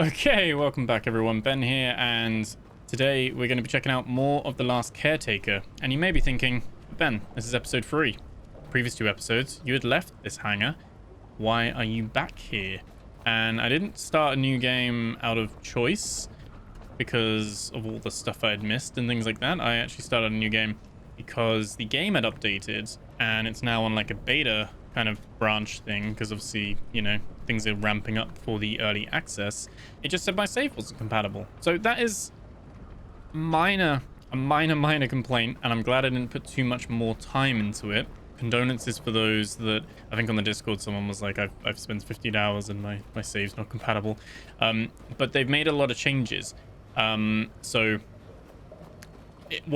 Okay, welcome back everyone, Ben here, and today we're going to be checking out more of The Last Caretaker. And you may be thinking, Ben, this is episode 3. Previous 2 episodes, you had left this hangar. Why are you back here? And I didn't start a new game out of choice because of all the stuff I had missed and things like that. I actually started a new game because the game had updated and it's now on like a beta kind of branch thing, because obviously, you know, things are ramping up for the early access. It just said my save wasn't compatible. So that is a minor complaint, and I'm glad I didn't put too much more time into it. Condolences for those that, I think on the Discord someone was like, I've spent 15 hours and my save's not compatible. But they've made a lot of changes. What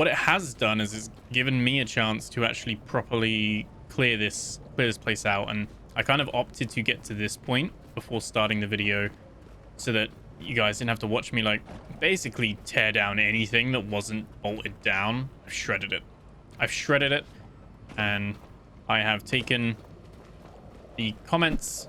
it has done is it's given me a chance to actually properly clear this place out, and I kind of opted to get to this point before starting the video so that you guys didn't have to watch me like basically tear down anything that wasn't bolted down. I've shredded it, and I have taken the comments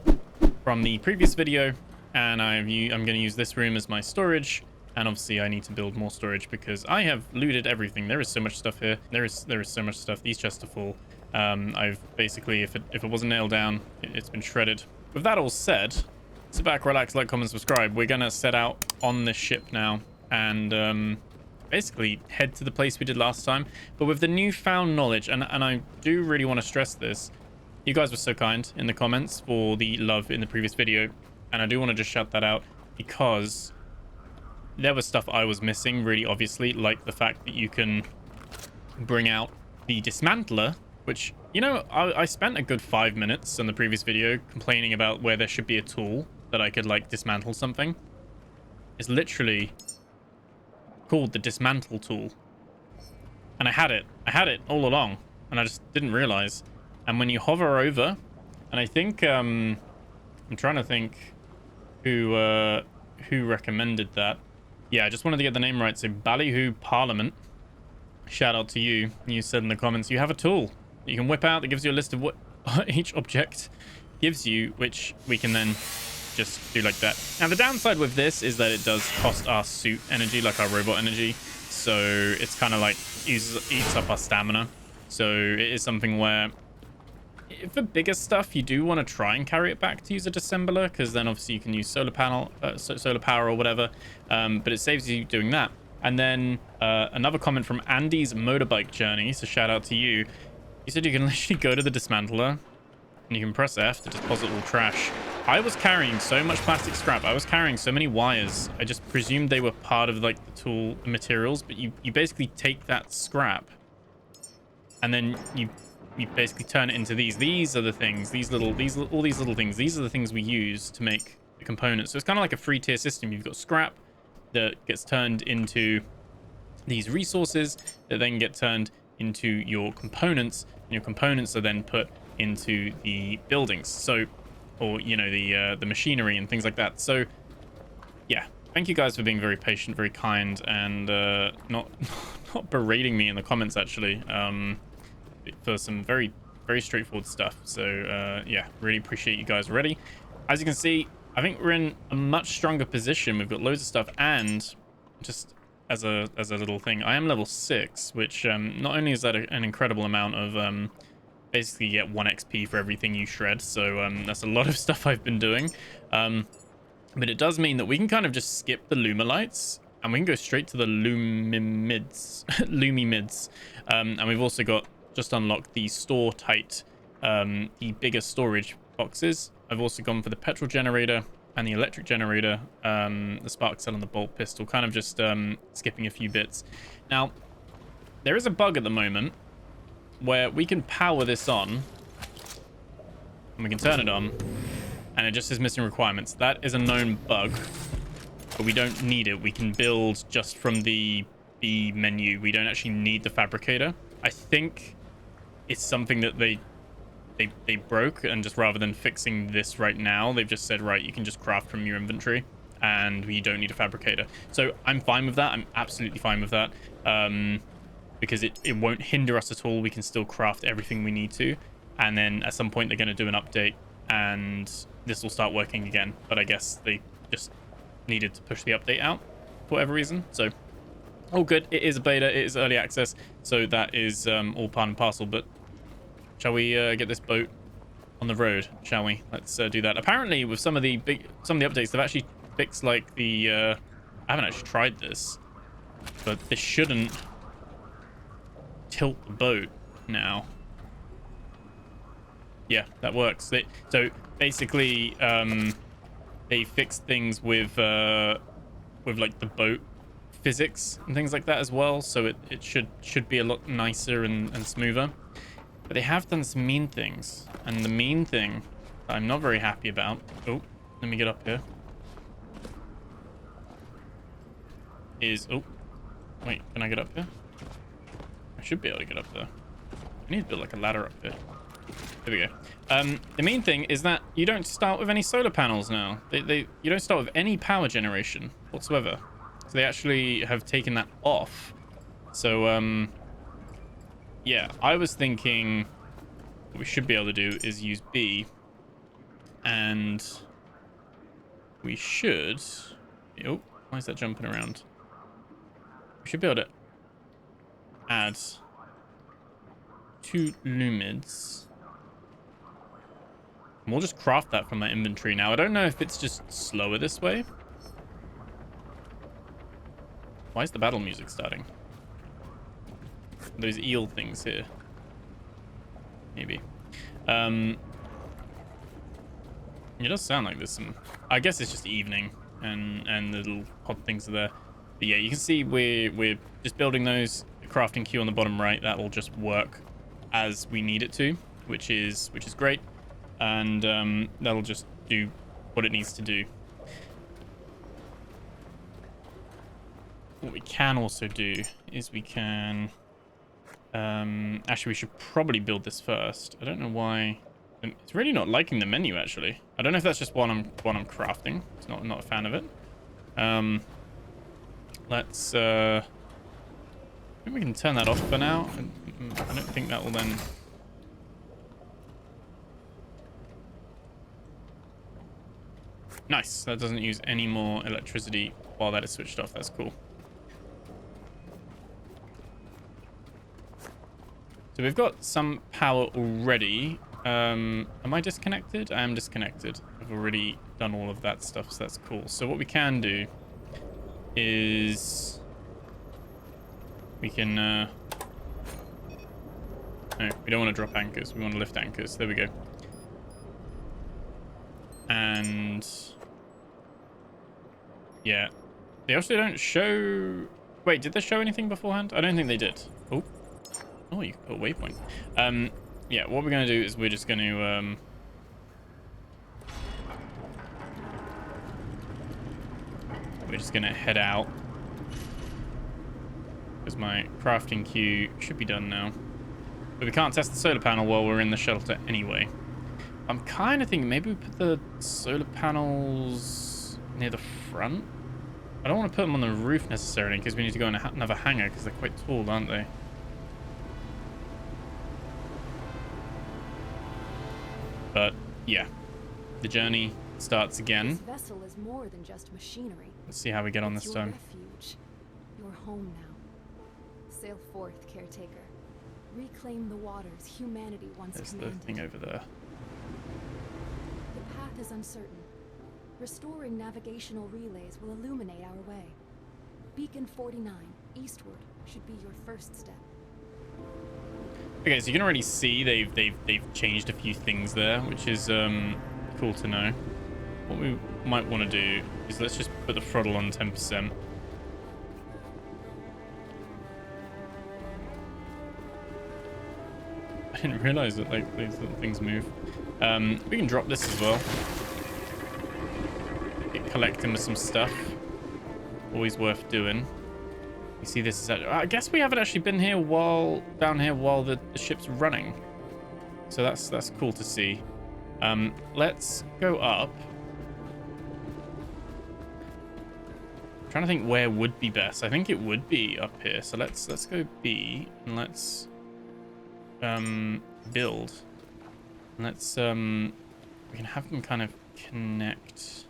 from the previous video, and I'm going to use this room as my storage. And obviously I need to build more storage because I have looted everything. There is so much stuff here. There is so much stuff. These chests are full. I've basically, if it wasn't nailed down, it's been shredded. With that all said, sit back, relax, like, comment, subscribe. We're gonna set out on this ship now and basically head to the place we did last time, but with the newfound knowledge. And I do really want to stress this. You guys were so kind in the comments for the love in the previous video, and I do want to just shout that out because there was stuff I was missing, really obviously, like the fact that you can bring out the dismantler, which, you know, I spent a good 5 minutes in the previous video complaining about where there should be a tool that I could, like, dismantle something. It's literally called the dismantle tool. And I had it all along, and I just didn't realize. And when you hover over, and I think, I'm trying to think who recommended that. Yeah, I just wanted to get the name right. So Ballyhoo Parliament, shout out to you. You said in the comments you have a tool that you can whip out that gives you a list of what each object gives you, which we can then just do like that. Now the downside with this is that it does cost our suit energy, like our robot energy. So it's kind of like eats up our stamina. So it is something where for bigger stuff, you do want to try and carry it back to use a dissembler, because then obviously you can use solar power or whatever. But it saves you doing that. And then another comment from Andy's motorbike journey. So shout out to you. You said you can literally go to the dismantler and you can press F to deposit all trash. I was carrying so much plastic scrap. I was carrying so many wires. I just presumed they were part of like the tool materials, but you basically take that scrap and then you basically turn it into these. These are the things, all these little things. These are the things we use to make the components. So it's kind of like a 3-tier system. You've got scrap that gets turned into these resources that then get turned into your components, and your components are then put into the buildings. So, or, you know, the machinery and things like that. So yeah, thank you guys for being very patient, very kind, and not berating me in the comments actually. For some very straightforward stuff. So yeah, really appreciate you guys already. As you can see, I think we're in a much stronger position. We've got loads of stuff, and just as a little thing, I am level 6, which not only is that an incredible amount of basically you get 1 XP for everything you shred, so that's a lot of stuff I've been doing, but it does mean that we can kind of just skip the Lumalites and we can go straight to the Lumimids. And we've also got just unlocked the store tight, the bigger storage boxes. I've also gone for the petrol generator and the electric generator, the spark cell and the bolt pistol, kind of just skipping a few bits. Now, there is a bug at the moment where we can power this on and we can turn it on and it just is missing requirements. That is a known bug, but we don't need it. We can build just from the B menu. We don't actually need the fabricator. I think it's something that they broke, and just rather than fixing this right now, they've just said, right, you can just craft from your inventory and we don't need a fabricator. So I'm fine with that. I'm absolutely fine with that, because it won't hinder us at all. We can still craft everything we need to, and then at some point they're going to do an update and this will start working again. But I guess they just needed to push the update out for whatever reason. So all good. It is a beta, it is early access, so that is all part and parcel. But shall we get this boat on the road, shall we? Let's do that. Apparently with some of the updates, they've actually fixed like the I haven't actually tried this, but this shouldn't tilt the boat now. Yeah, that works. So basically they fixed things with like the boat physics and things like that as well, so it should be a lot nicer and smoother. But they have done some mean things, and the mean thing that I'm not very happy about. Oh, let me get up here. Is oh wait, can I get up here? I should be able to get up there. I need to build like a ladder up here. There we go. The main thing is that you don't start with any solar panels now. You don't start with any power generation whatsoever. So they actually have taken that off. So yeah, I was thinking what we should be able to do is use B, and we should. Oh, why is that jumping around? We should be able to add 2 lumids. And we'll just craft that from my inventory now. I don't know if it's just slower this way. Why is the battle music starting? Those eel things here. Maybe. It does sound like there's some... I guess it's just evening and the little hot things are there. But yeah, you can see we're just building those. The crafting queue on the bottom right, that will just work as we need it to, which is great. And that'll just do what it needs to do. What we can also do is we can... actually, we should probably build this first. I don't know why. It's really not liking the menu, actually. I don't know if that's just what I'm crafting. It's not a fan of it. Let's... I think we can turn that off for now. I don't think that will then... Nice. That doesn't use any more electricity while that is switched off. That's cool. So we've got some power already. Am I disconnected? I am disconnected. I've already done all of that stuff, so that's cool. So what we can do is we can... no, we don't want to drop anchors. We want to lift anchors. There we go. And... yeah. They also don't show... Wait, did they show anything beforehand? I don't think they did. Oh. Oh, you can put a waypoint. Yeah, what we're going to do is we're just going to... we're just going to head out. Because my crafting queue should be done now. But we can't test the solar panel while we're in the shelter anyway. I'm kind of thinking maybe we put the solar panels near the front. I don't want to put them on the roof necessarily because we need to go in another hangar because they're quite tall, aren't they? But yeah, the journey starts again. This vessel is more than just machinery. Let's see how we get on this time. Refuge. Your home now. Sail forth, caretaker. Reclaim the waters humanity once commanded. There's the thing over there. The path is uncertain. Restoring navigational relays will illuminate our way. Beacon 49, eastward, should be your first step. Okay, so you can already see they've changed a few things there, which is cool to know. What we might want to do is let's just put the throttle on 10%. I didn't realize that like these little things move. We can drop this as well. Get collecting with some stuff. Always worth doing. You see this is... I guess we haven't actually been here down here while the ship's running. So that's cool to see. Let's go up. I'm trying to think where would be best. I think it would be up here. So let's go B and let's build. And let's we can have them kind of connect.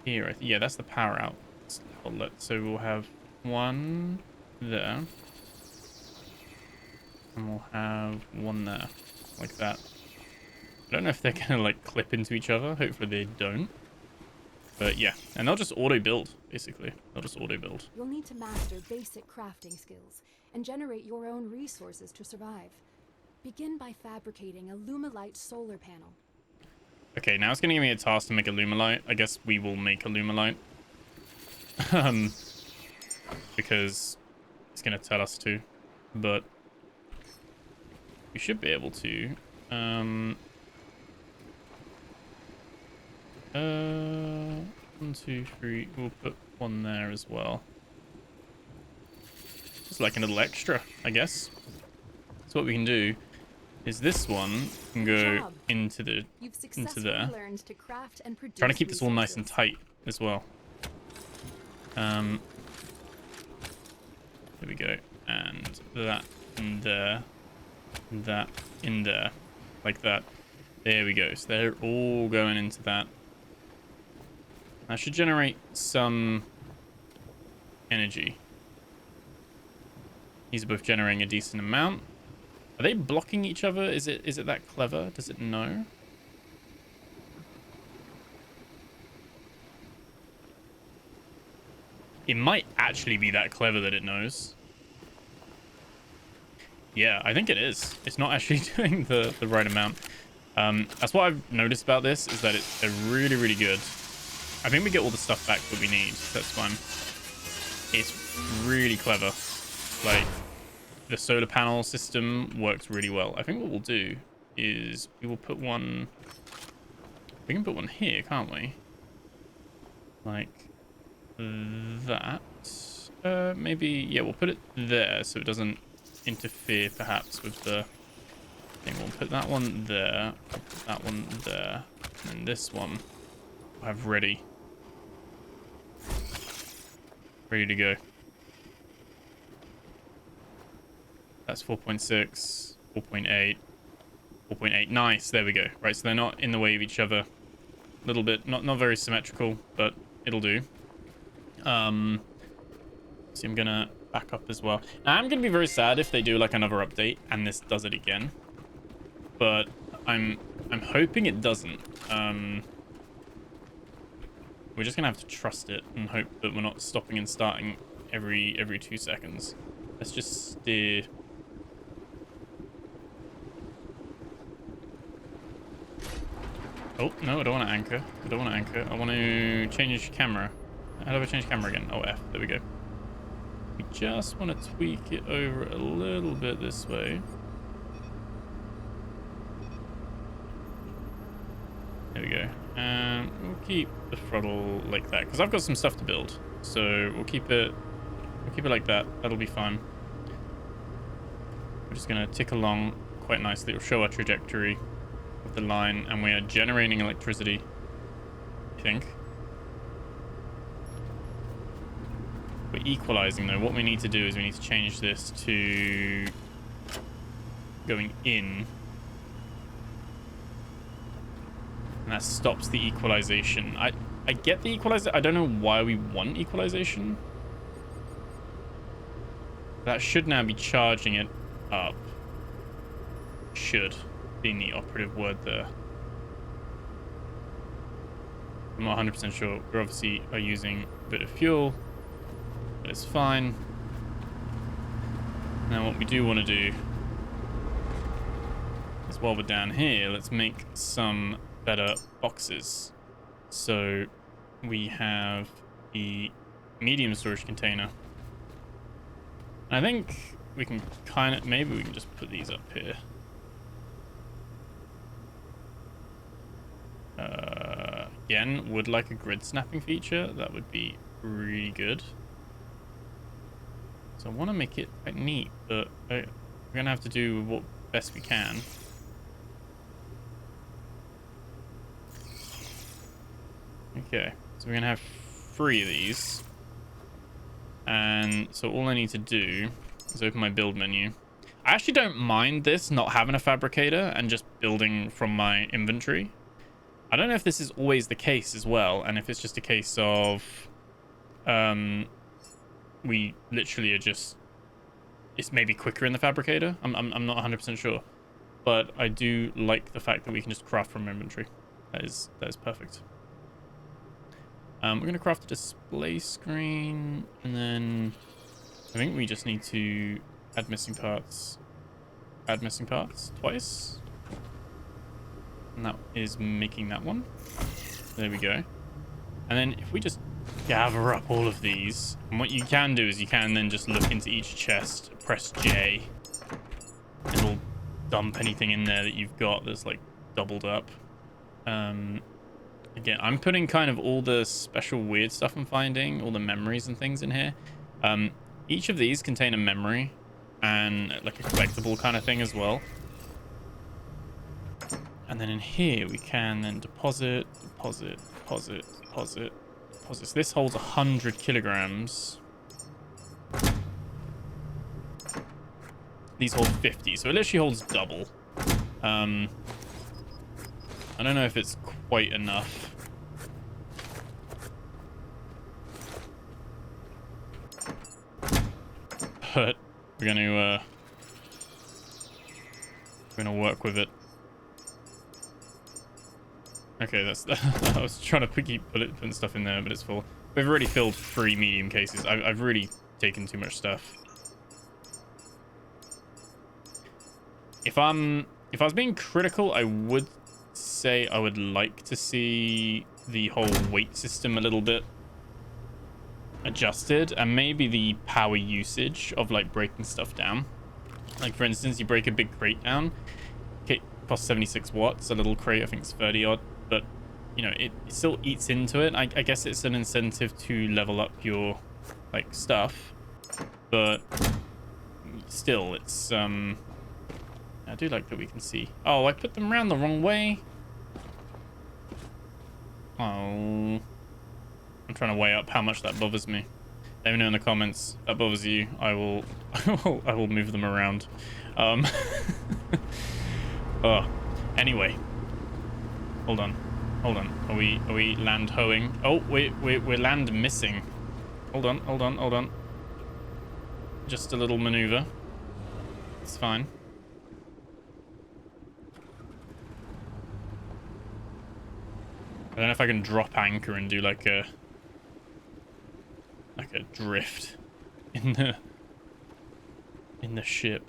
here. Yeah, that's the power out. So we'll have one there. And we'll have one there. Like that. I don't know if they're going to like clip into each other. Hopefully they don't. But yeah, and they'll just auto-build, basically. They'll just auto-build. You'll need to master basic crafting skills and generate your own resources to survive. Begin by fabricating a Lumalite solar panel. Okay, now it's going to give me a task to make a Lumalite. I guess we will make a Lumalite. Because it's going to tell us to. But we should be able to. 1, 2, 3. We'll put one there as well. Just like a little extra, I guess. So what we can do is this one can go into there. Learned to craft and produce Trying to keep this all nice resources. and tight as well. There we go. And that in there. That in there. Like that. There we go. So they're all going into that. That should generate some energy. These are both generating a decent amount. Are they blocking each other? Is it that clever? Does it know? It might actually be that clever that it knows. Yeah, I think it is. It's not actually doing the right amount. That's what I've noticed about this, is that they're really, really good. I think we get all the stuff back that we need, so that's fine. It's really clever. Like, the solar panel system works really well. I think what we'll do is we will put one... We can put one here, can't we? Like that. Maybe, yeah, we'll put it there so it doesn't interfere perhaps with the thing. We'll put that one there, put that one there, and then this one we'll have ready to go. That's 4.6, 4.8, 4.8. Nice, there we go. Right, so they're not in the way of each other. A little bit, not very symmetrical, but it'll do. So I'm gonna back up as well. Now, I'm gonna be very sad if they do like another update and this does it again, but I'm hoping it doesn't. We're just gonna have to trust it and hope that we're not stopping and starting every 2 seconds. Let's just steer. Oh no, I don't want to anchor. I don't want to anchor. I want to change camera. How do I change camera again? Oh, F. There we go. We just want to tweak it over a little bit this way. There we go. And we'll keep the throttle like that because I've got some stuff to build. So we'll keep it like that. That'll be fine. We're just gonna tick along quite nicely. It'll show our trajectory of the line, and we are generating electricity, I think. We're equalizing though. What we need to do is we need to change this to going in. And that stops the equalization. I get the equalizer. I don't know why we want equalization. That should now be charging it up. Should being the operative word there. I'm not 100% sure. We obviously are using a bit of fuel, but it's fine. Now what we do want to do is while we're down here, let's make some better boxes. So we have the medium storage container. I think we can kind of, maybe we can just put these up here. Again, would like a grid snapping feature. That would be really good. So I want to make it quite neat, but we're going to have to do what best we can. Okay, so we're going to have 3 of these. And so all I need to do is open my build menu. I actually don't mind this not having a fabricator and just building from my inventory. I don't know if this is always the case as well, and if it's just a case of we literally are just, it's maybe quicker in the fabricator. I'm not 100% sure, but I do like the fact that we can just craft from inventory. That is perfect. We're gonna craft a display screen, and then I think we just need to add missing parts. Add missing parts twice, and that is making that one. There we go. And then if we just gather up all of these, and what you can do is you can then just look into each chest, press J, it'll dump anything in there that you've got that's like doubled up. Again, I'm putting kind of all the special weird stuff I'm finding, all the memories and things in here. Each of these contain a memory and like a collectible kind of thing as well. And then in here we can then deposit. So this holds 100 kilograms. These hold 50, so it literally holds double. I don't know if it's quite enough. But we're gonna work with it. Okay, that's I was trying to keep putting stuff in there, but it's full. We've already filled 3 medium cases. I've really taken too much stuff. If I was being critical, I would say I would like to see the whole weight system a little bit adjusted, and maybe the power usage of like breaking stuff down. Like for instance, you break a big crate down, it costs 76 watts. A little crate I think is 30 odd, but you know it still eats into it. I guess it's an incentive to level up your like stuff, but still it's I do like that we can see. Oh, I put them around the wrong way. Oh, I'm trying to weigh up how much that bothers me. Let me know in the comments if that bothers you. I will I will move them around. Oh, anyway, hold on. Are we land hoeing? Oh, we're land missing. Hold on. Just a little maneuver. It's fine. I don't know if I can drop anchor and do like a drift in the ship.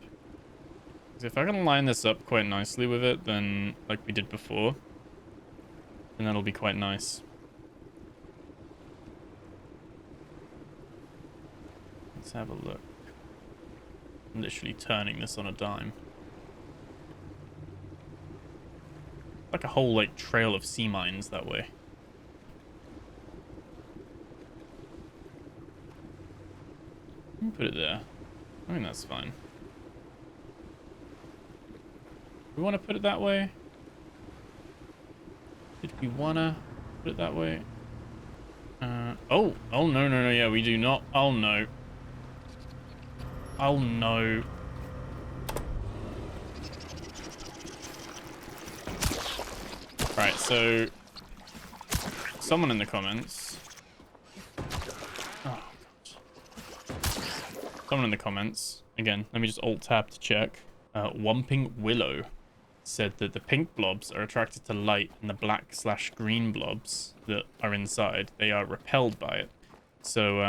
Because if I can line this up quite nicely with it, then like we did before, then that'll be quite nice. Let's have a look. I'm literally turning this on a dime. Like a whole like trail of sea mines that way. Put it there. I mean that's fine. We want to put it that way? Did we want to put it that way? Oh no, yeah, we do not. Oh no. Right, so someone in the comments. Oh, God. Someone in the comments. Again, let me just alt tab to check. Wumping Willow said that the pink blobs are attracted to light, and the black/green blobs that are inside, they are repelled by it. So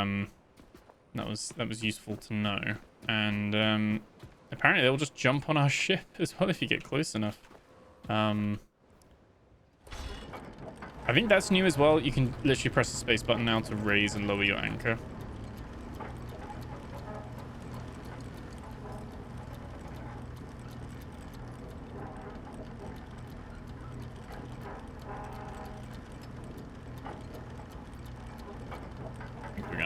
that was useful to know. And apparently they'll just jump on our ship as well if you get close enough. I think that's new as well. You can literally press the space button now to raise and lower your anchor. I think we're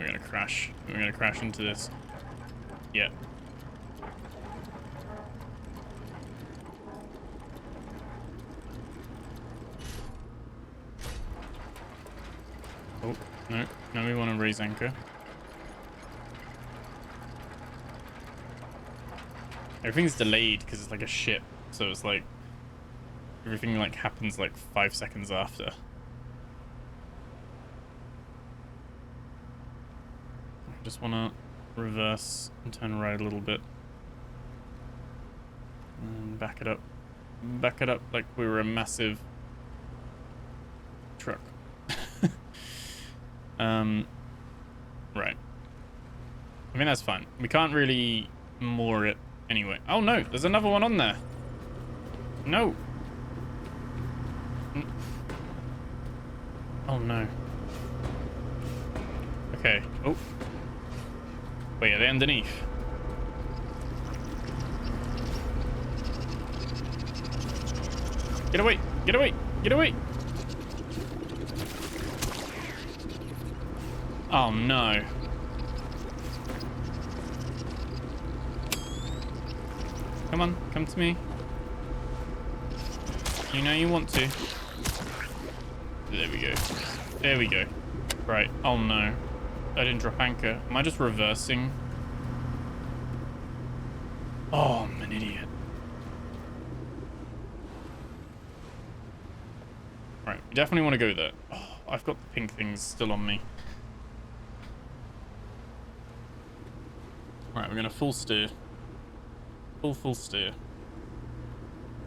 gonna crash. We're gonna crash into this. Yeah. Oh, no. Now we want to raise anchor. Everything's delayed because it's like a ship. So it's like everything like happens like 5 seconds after. I just want to reverse and turn right a little bit. And back it up. Back it up like we were a massive truck. Right. I mean, that's fine. We can't really moor it anyway. Oh no, there's another one on there. No. Oh no. Okay. Oh. Wait, are they underneath? Get away! Get away! Get away! Oh no. Come on, come to me. You know you want to. There we go. There we go. Right. Oh no. I didn't drop anchor. Am I just reversing? Oh, I'm an idiot. Right, we definitely want to go there. Oh, I've got the pink things still on me. Right, we're going to full steer. Full steer.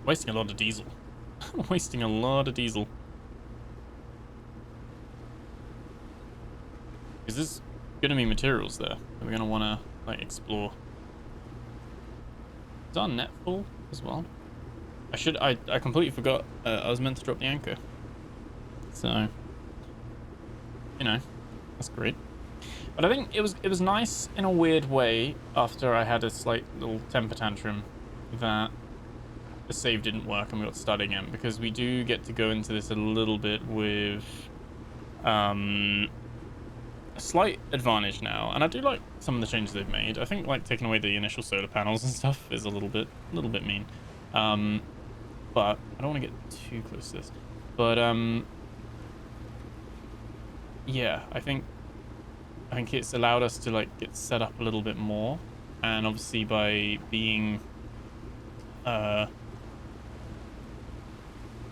Wasting a lot of diesel. Wasting a lot of diesel. Is this going to be materials there that we're going to want to like explore? Is our net full as well? I completely forgot I was meant to drop the anchor. So, you know, that's great. But I think it was nice in a weird way after I had a slight little temper tantrum that the save didn't work and we got to start again, because we do get to go into this a little bit with a slight advantage now, and I do like some of the changes they've made. I think like taking away the initial solar panels and stuff is a little bit mean, but I don't want to get too close to this. But yeah, I think it's allowed us to like get set up a little bit more, and obviously by being to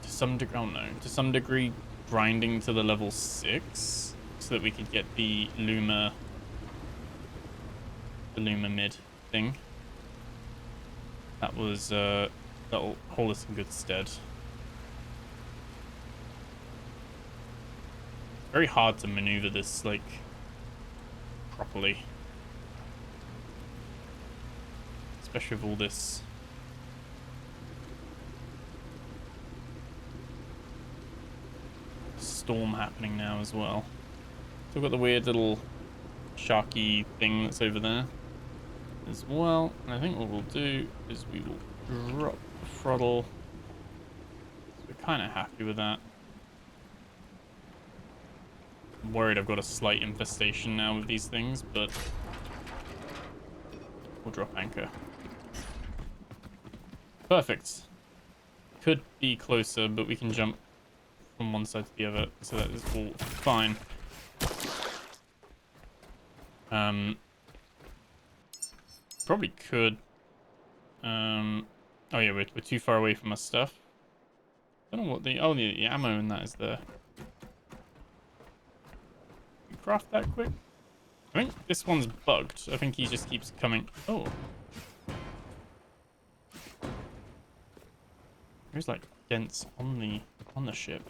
some degree, oh no, to some degree grinding to the level 6 so that we could get the Luma mid thing. That was that'll hold us in good stead. Very hard to maneuver this like properly, especially with all this storm happening now as well. So we've got the weird little sharky thing that's over there as well. And I think what we'll do is we will drop the throttle. So we're kind of happy with that. I'm worried I've got a slight infestation now with these things, but we'll drop anchor. Perfect. Could be closer, but we can jump from one side to the other, so that is all fine. Probably could. Oh yeah, we're too far away from our stuff. I don't know what the the ammo in that is there. Craft that quick. I think this one's bugged. I think he just keeps coming. Oh, there's like dents on the ship.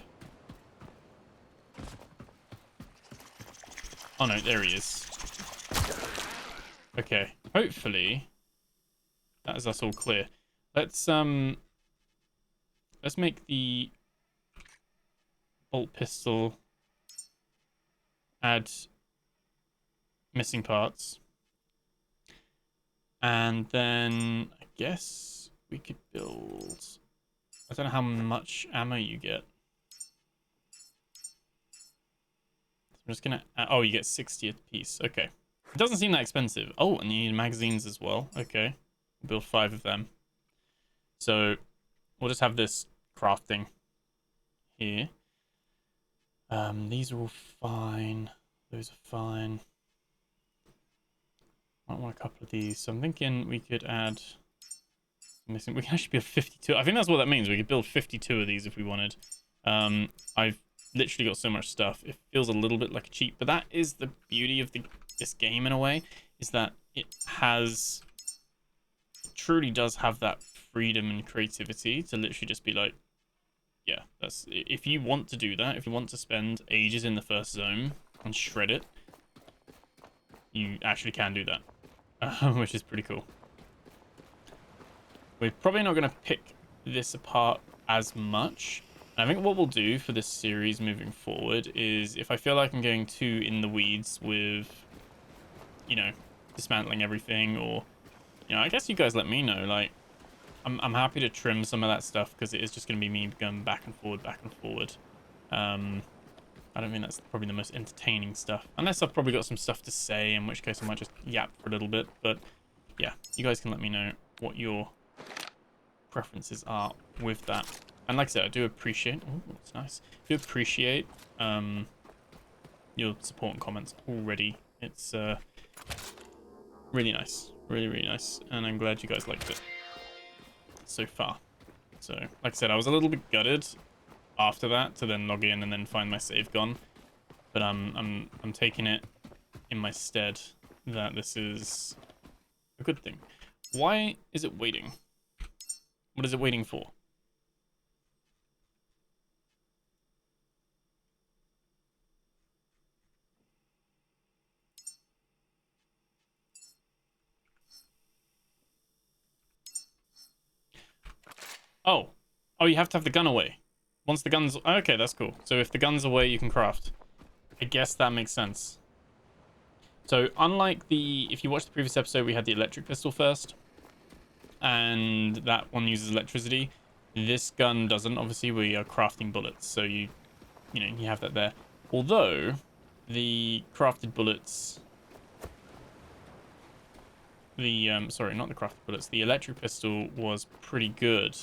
Oh no, there he is. Okay, hopefully that is us all clear. Let's make the bolt pistol add missing parts, and then I guess we could build. I don't know how much ammo you get. I'm just gonna. Oh, you get 60 a piece. Okay, it doesn't seem that expensive. Oh, and you need magazines as well. Okay, build 5 of them. So we'll just have this crafting here. These are all fine. Those are fine. Might want a couple of these. So I'm thinking we could add missing. We can actually build 52. I think that's what that means. We could build 52 of these if we wanted. I've literally got so much stuff. It feels a little bit like a cheat, but that is the beauty of this game in a way, is that it truly does have that freedom and creativity to literally just be like, yeah, that's, if you want to do that, if you want to spend ages in the first zone and shred it, you actually can do that, which is pretty cool. We're probably not going to pick this apart as much. I think what we'll do for this series moving forward is, if I feel like I'm going too in the weeds with, you know, dismantling everything, or, you know, I guess you guys let me know. Like, I'm happy to trim some of that stuff, because it is just going to be me going back and forward, back and forward. I don't think that's probably the most entertaining stuff, unless I've probably got some stuff to say, in which case I might just yap for a little bit. But yeah, you guys can let me know what your preferences are with that. And like I said, I do appreciate, oh, that's nice. I do appreciate your support and comments already. It's really nice, really nice, and I'm glad you guys liked it so far. So like I said, I was a little bit gutted after that to then log in and then find my save gone, but I'm taking it in my stead that this is a good thing. Why is it waiting? What is it waiting for? Oh, you have to have the gun away. Once the gun's... Okay, that's cool. So if the gun's away, you can craft. I guess that makes sense. So unlike if you watched the previous episode, we had the electric pistol first, and that one uses electricity. This gun doesn't. Obviously, we are crafting bullets, so you have that there. Although the crafted bullets, sorry, not the crafted bullets, the electric pistol was pretty good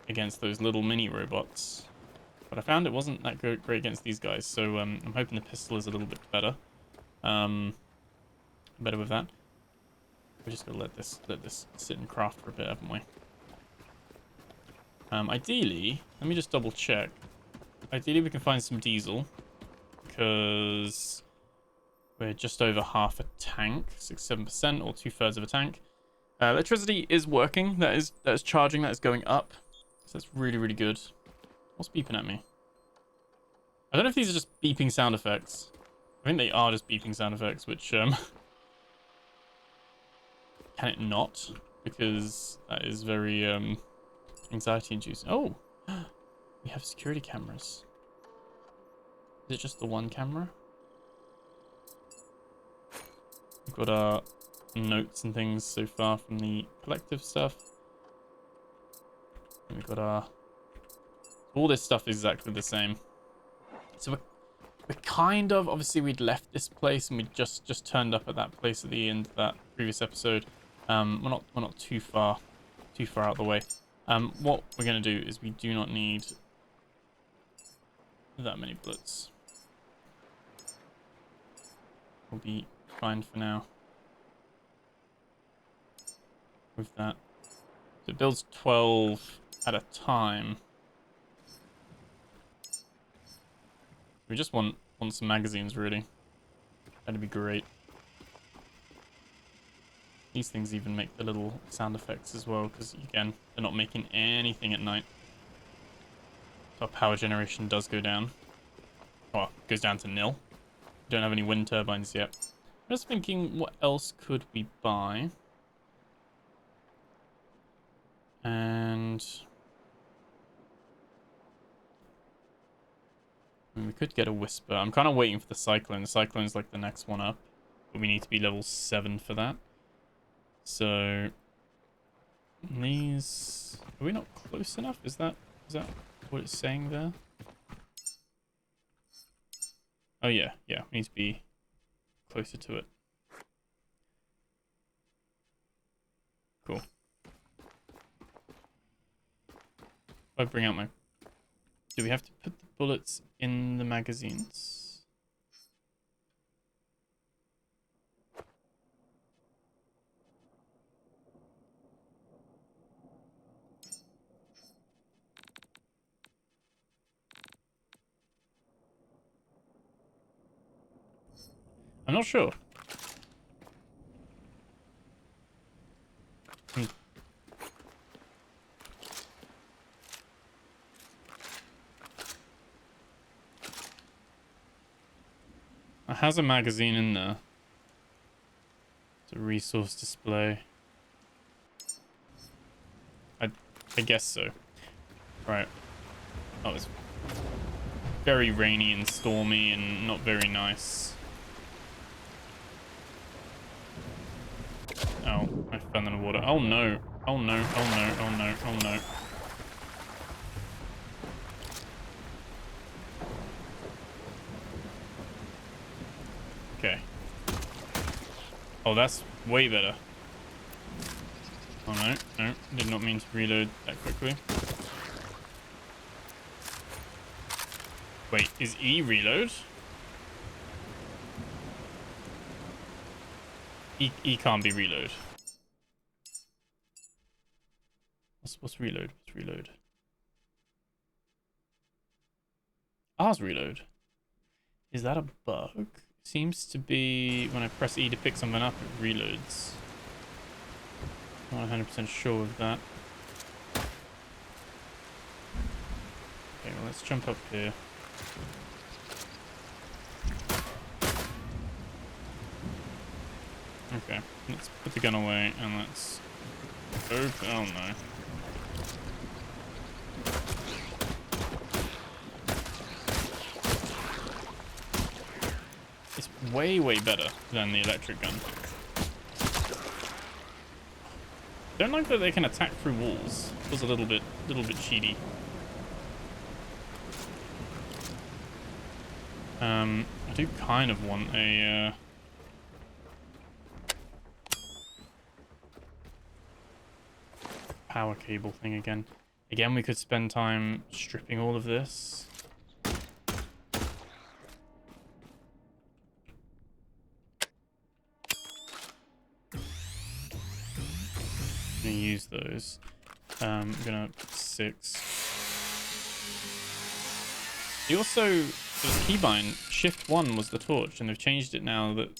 against those little mini robots, but I found it wasn't that great against these guys. So I'm hoping the pistol is a little bit better. Better with that. We're just gonna let this sit and craft for a bit, haven't we? Ideally, let me just double check. Ideally, we can find some diesel, because we're just over half a tank, 6-7%, or 2/3 of a tank. Electricity is working. That is charging. That is going up. So that's really good. What's beeping at me? I don't know if these are just beeping sound effects. I think they are just beeping sound effects, which can it not? Because that is very anxiety inducing. Oh, we have security cameras. Is it just the one camera? We've got our notes and things so far from the collective stuff. And we've got our... all this stuff is exactly the same. So we're kind of... obviously, we'd left this place and we just turned up at that place at the end of that previous episode. We're not too far out the way. What we're going to do is we do not need that many bullets. We'll be fine for now with that. So it builds 12 at a time. We just want some magazines, really. That'd be great. These things even make the little sound effects as well, because again, they're not making anything at night. So our power generation does go down. Oh, it goes down to nil. We don't have any wind turbines yet. I'm just thinking, what else could we buy? And I mean, we could get a whisper. I'm kind of waiting for the cyclone. The cyclone's like the next one up, but we need to be level 7 for that. So these, are we not close enough? Is that what it's saying there? Oh yeah, we need to be closer to it. Cool. If I bring out my... do we have to put the bullets in the magazines? I'm not sure. It has a magazine in there. It's a resource display. I guess so. Right. Oh, it's very rainy and stormy and not very nice. Oh, I fell in the water. Oh no. Oh no. Oh no. Oh no. Oh no. Okay. Oh, that's way better. Oh no. No. Did not mean to reload that quickly. Wait, is E reload? E can't be reload. What's reload? What's reload? R's reload. Is that a bug? Seems to be when I press E to pick something up, it reloads. Not 100% sure of that. Okay, well, let's jump up here. Okay, let's put the gun away and let's open. Oh no. It's way, way better than the electric gun. Don't like that they can attack through walls. It was a little bit cheaty. I do kind of want a power cable thing again. Again, we could spend time stripping all of this. I'm gonna use those. I'm gonna 6. You also, the keybind, shift 1 was the torch, and they've changed it now that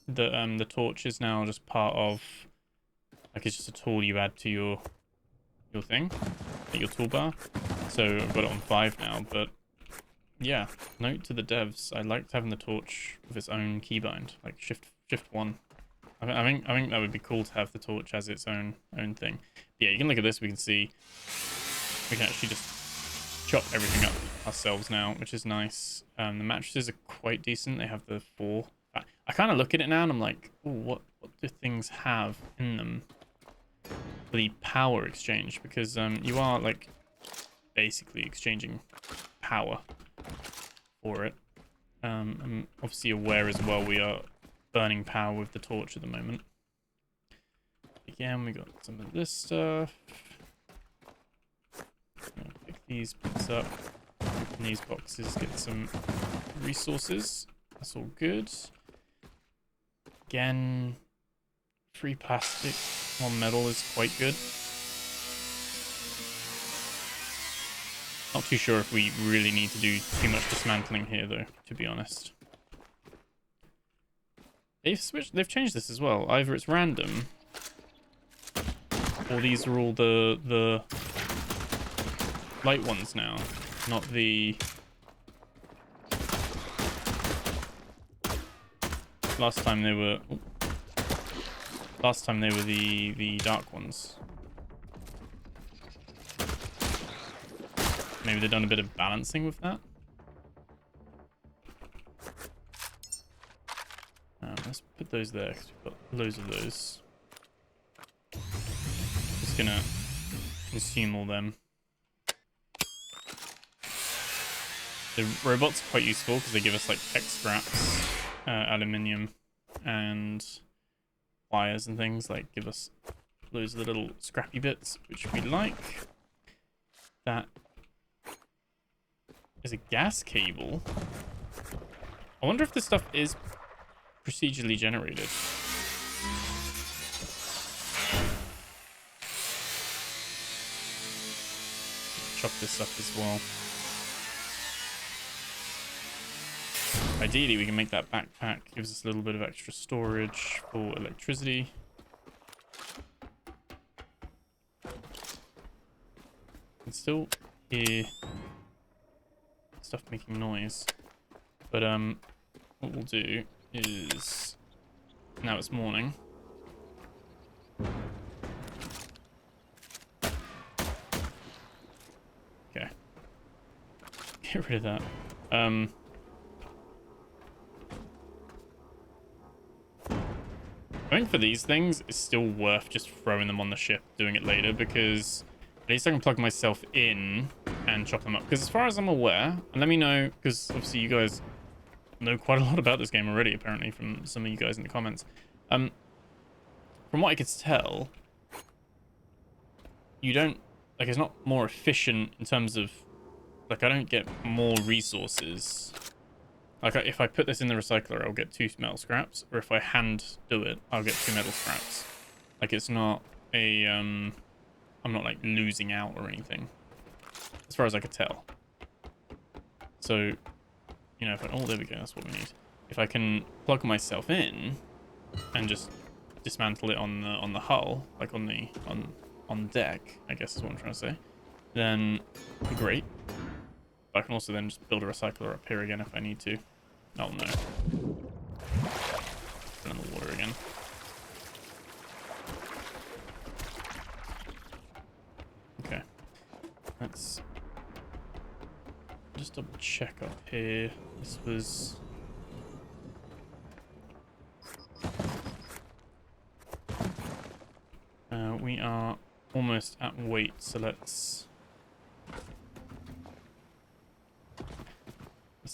the torch is now just part of, like, it's just a tool you add to your thing, like your toolbar. So I've got it on 5 now, but yeah, note to the devs, I liked having the torch with its own keybind, like shift 1. I think that would be cool to have the torch as its own thing. Yeah, you can look at this. We can see we can actually just chop everything up ourselves now, which is nice. The mattresses are quite decent. They have the 4. I kind of look at it now and I'm like, oh, what do things have in them for the power exchange? Because you are like basically exchanging power for it. I'm obviously aware as well we are burning power with the torch at the moment. Again, we got some of this stuff. Pick these bits up. Open these boxes, get some resources. That's all good. Again, free plastic, more metal is quite good. Not too sure if we really need to do too much dismantling here, though, to be honest. They've changed this as well. Either it's random, or these are all the light ones now, not the last time they were the dark ones. Maybe they've done a bit of balancing with that. Let's put those there because we've got loads of those. Just gonna consume all them. The robots are quite useful because they give us like tech scraps, aluminium, and wires and things. Like give us loads of the little scrappy bits which we like. That is a gas cable. I wonder if this stuff is procedurally generated. Chop this up as well. Ideally, we can make that backpack. Gives us a little bit of extra storage for electricity. I can still hear stuff making noise. But what we'll do is, now it's morning. Okay. Get rid of that. I think for these things, it's still worth just throwing them on the ship, doing it later, because at least I can plug myself in and chop them up. Because as far as I'm aware, and let me know, because obviously you guys know quite a lot about this game already, apparently, from some of you guys in the comments. From what I could tell, you don't, like, it's not more efficient in terms of, like, I don't get more resources. Like, if I put this in the recycler, I'll get 2 metal scraps, or if I hand do it, I'll get 2 metal scraps. Like, it's not a, I'm not, like, losing out or anything, as far as I could tell. So, you know, if I, oh, there we go, that's what we need. If I can plug myself in and just dismantle it on the hull, like on deck, I guess is what I'm trying to say, then great. But I can also then just build a recycler up here again if I need to. Oh no. Put in the water again. Okay. Let's just double check up here. This was... we are almost at weight, so let's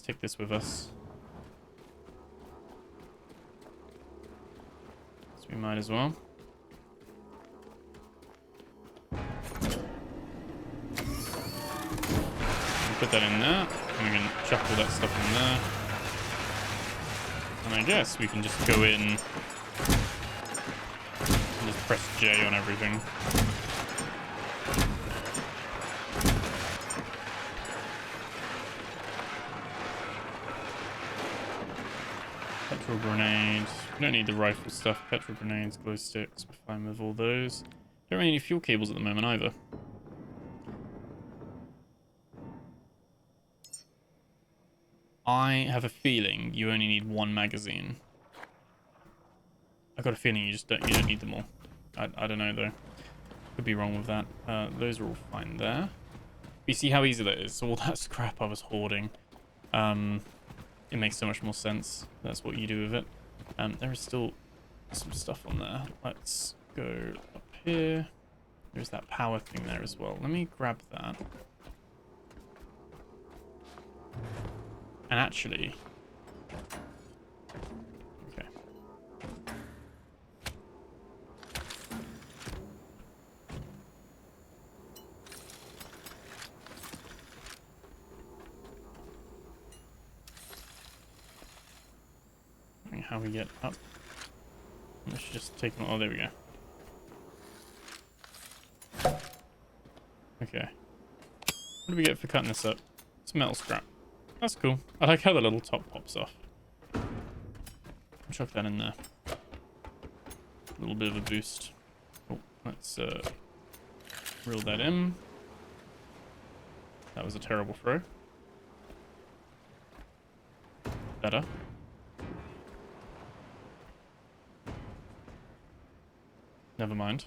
take this with us. So we might as well. Put that in there, and we can chuck all that stuff in there. And I guess we can just go in and just press J on everything. Petrol grenades. We don't need the rifle stuff. Petrol grenades, glow sticks. We're fine with all those. Don't really need fuel cables at the moment either. I have a feeling you only need 1 magazine. I got a feeling you don't need them all. I don't know though. Could be wrong with that. Those are all fine there. You see how easy that is. So all that scrap I was hoarding. It makes so much more sense. That's what you do with it. There is still some stuff on there. Let's go up here. There's that power thing there as well. Let me grab that. And actually... okay. How we get up. Let's just take them. Oh, there we go. Okay. What do we get for cutting this up? It's metal scrap. That's cool. I like how the little top pops off. I'll chuck that in there. A little bit of a boost. Oh, let's reel that in. That was a terrible throw. Better. Never mind.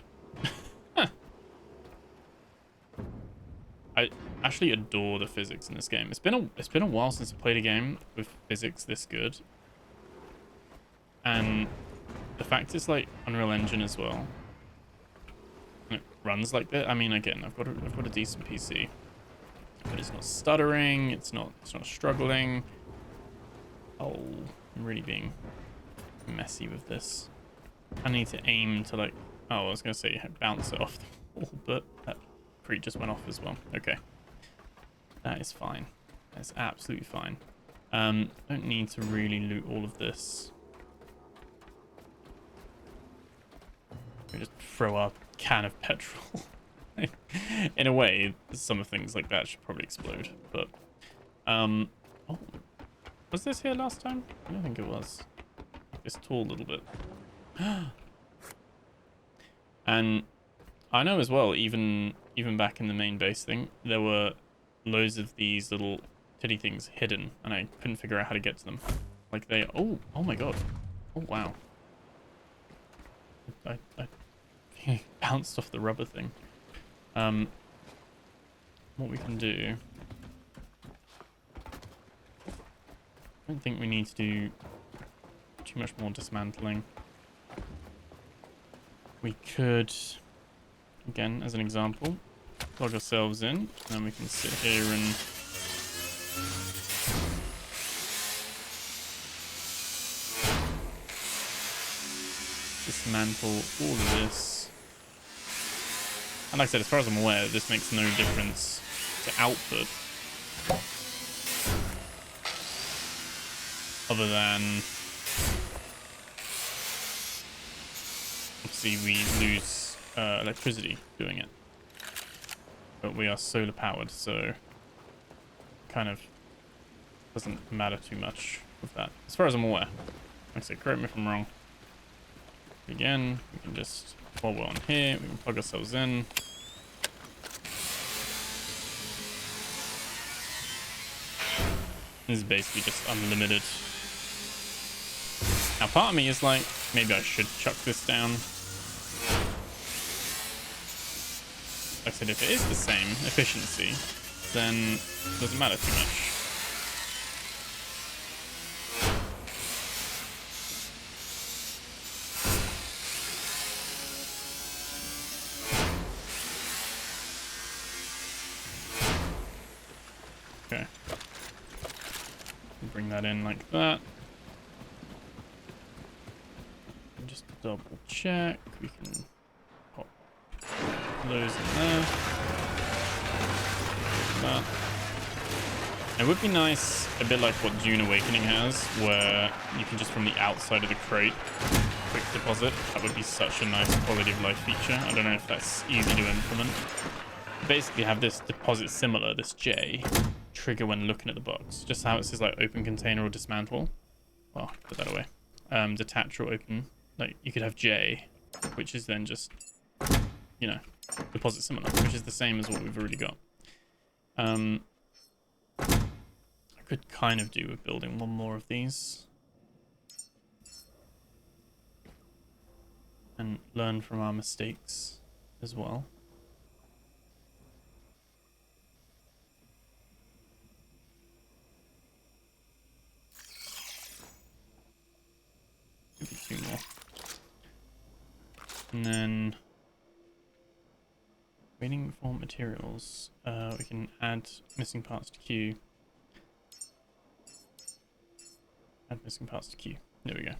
I actually adore the physics in this game. It's been a while since I played a game with physics this good. And the fact it's like Unreal Engine as well. And it runs like that. I mean, again, I've got a decent PC. But it's not stuttering, it's not struggling. Oh, I'm really being messy with this. I need to aim to like, oh, I was gonna say bounce it off the wall, but that pretty just went off as well. Okay. That is fine. That's absolutely fine. Don't need to really loot all of this. We just throw a can of petrol. In a way, some of things like that should probably explode. But oh, Was this here last time? I don't think it was. It's tall a little bit. And I know as well, even back in the main base thing, there were loads of these little titty things hidden, and I couldn't figure out how to get to them. Like they... Oh my god. Oh, wow. I bounced off the rubber thing. What we can do... I don't think we need to do too much more dismantling. We could, again, as an example, plug ourselves in, and then we can sit here and dismantle all of this. And like I said, as far as I'm aware, this makes no difference to output. Other than, obviously, we lose electricity doing it. But we are solar powered, so kind of doesn't matter too much with that. As far as I'm aware. Like I said, correct me if I'm wrong. Again, we can just, while we're on here, we can plug ourselves in. This is basically just unlimited. Now, part of me is like, maybe I should chuck this down. Like I said, if it is the same efficiency, then it doesn't matter too much. Okay. Bring that in like that. Just double check. We can pop those in there. That. It would be nice, a bit like what Dune Awakening has, where you can just from the outside of the crate quick deposit. That would be such a nice quality of life feature. I don't know if that's easy to implement. Basically have this deposit similar, this J, trigger when looking at the box. Just how it says like open container or dismantle. Well, put that away. Detach or open. Like you could have J, which is then just, you know, deposit similar, which is the same as what we've already got. I could kind of do with building one more of these. And learn from our mistakes as well. Maybe 2 more. And then waiting for materials. We can add missing parts to queue. Add missing parts to queue. There we go.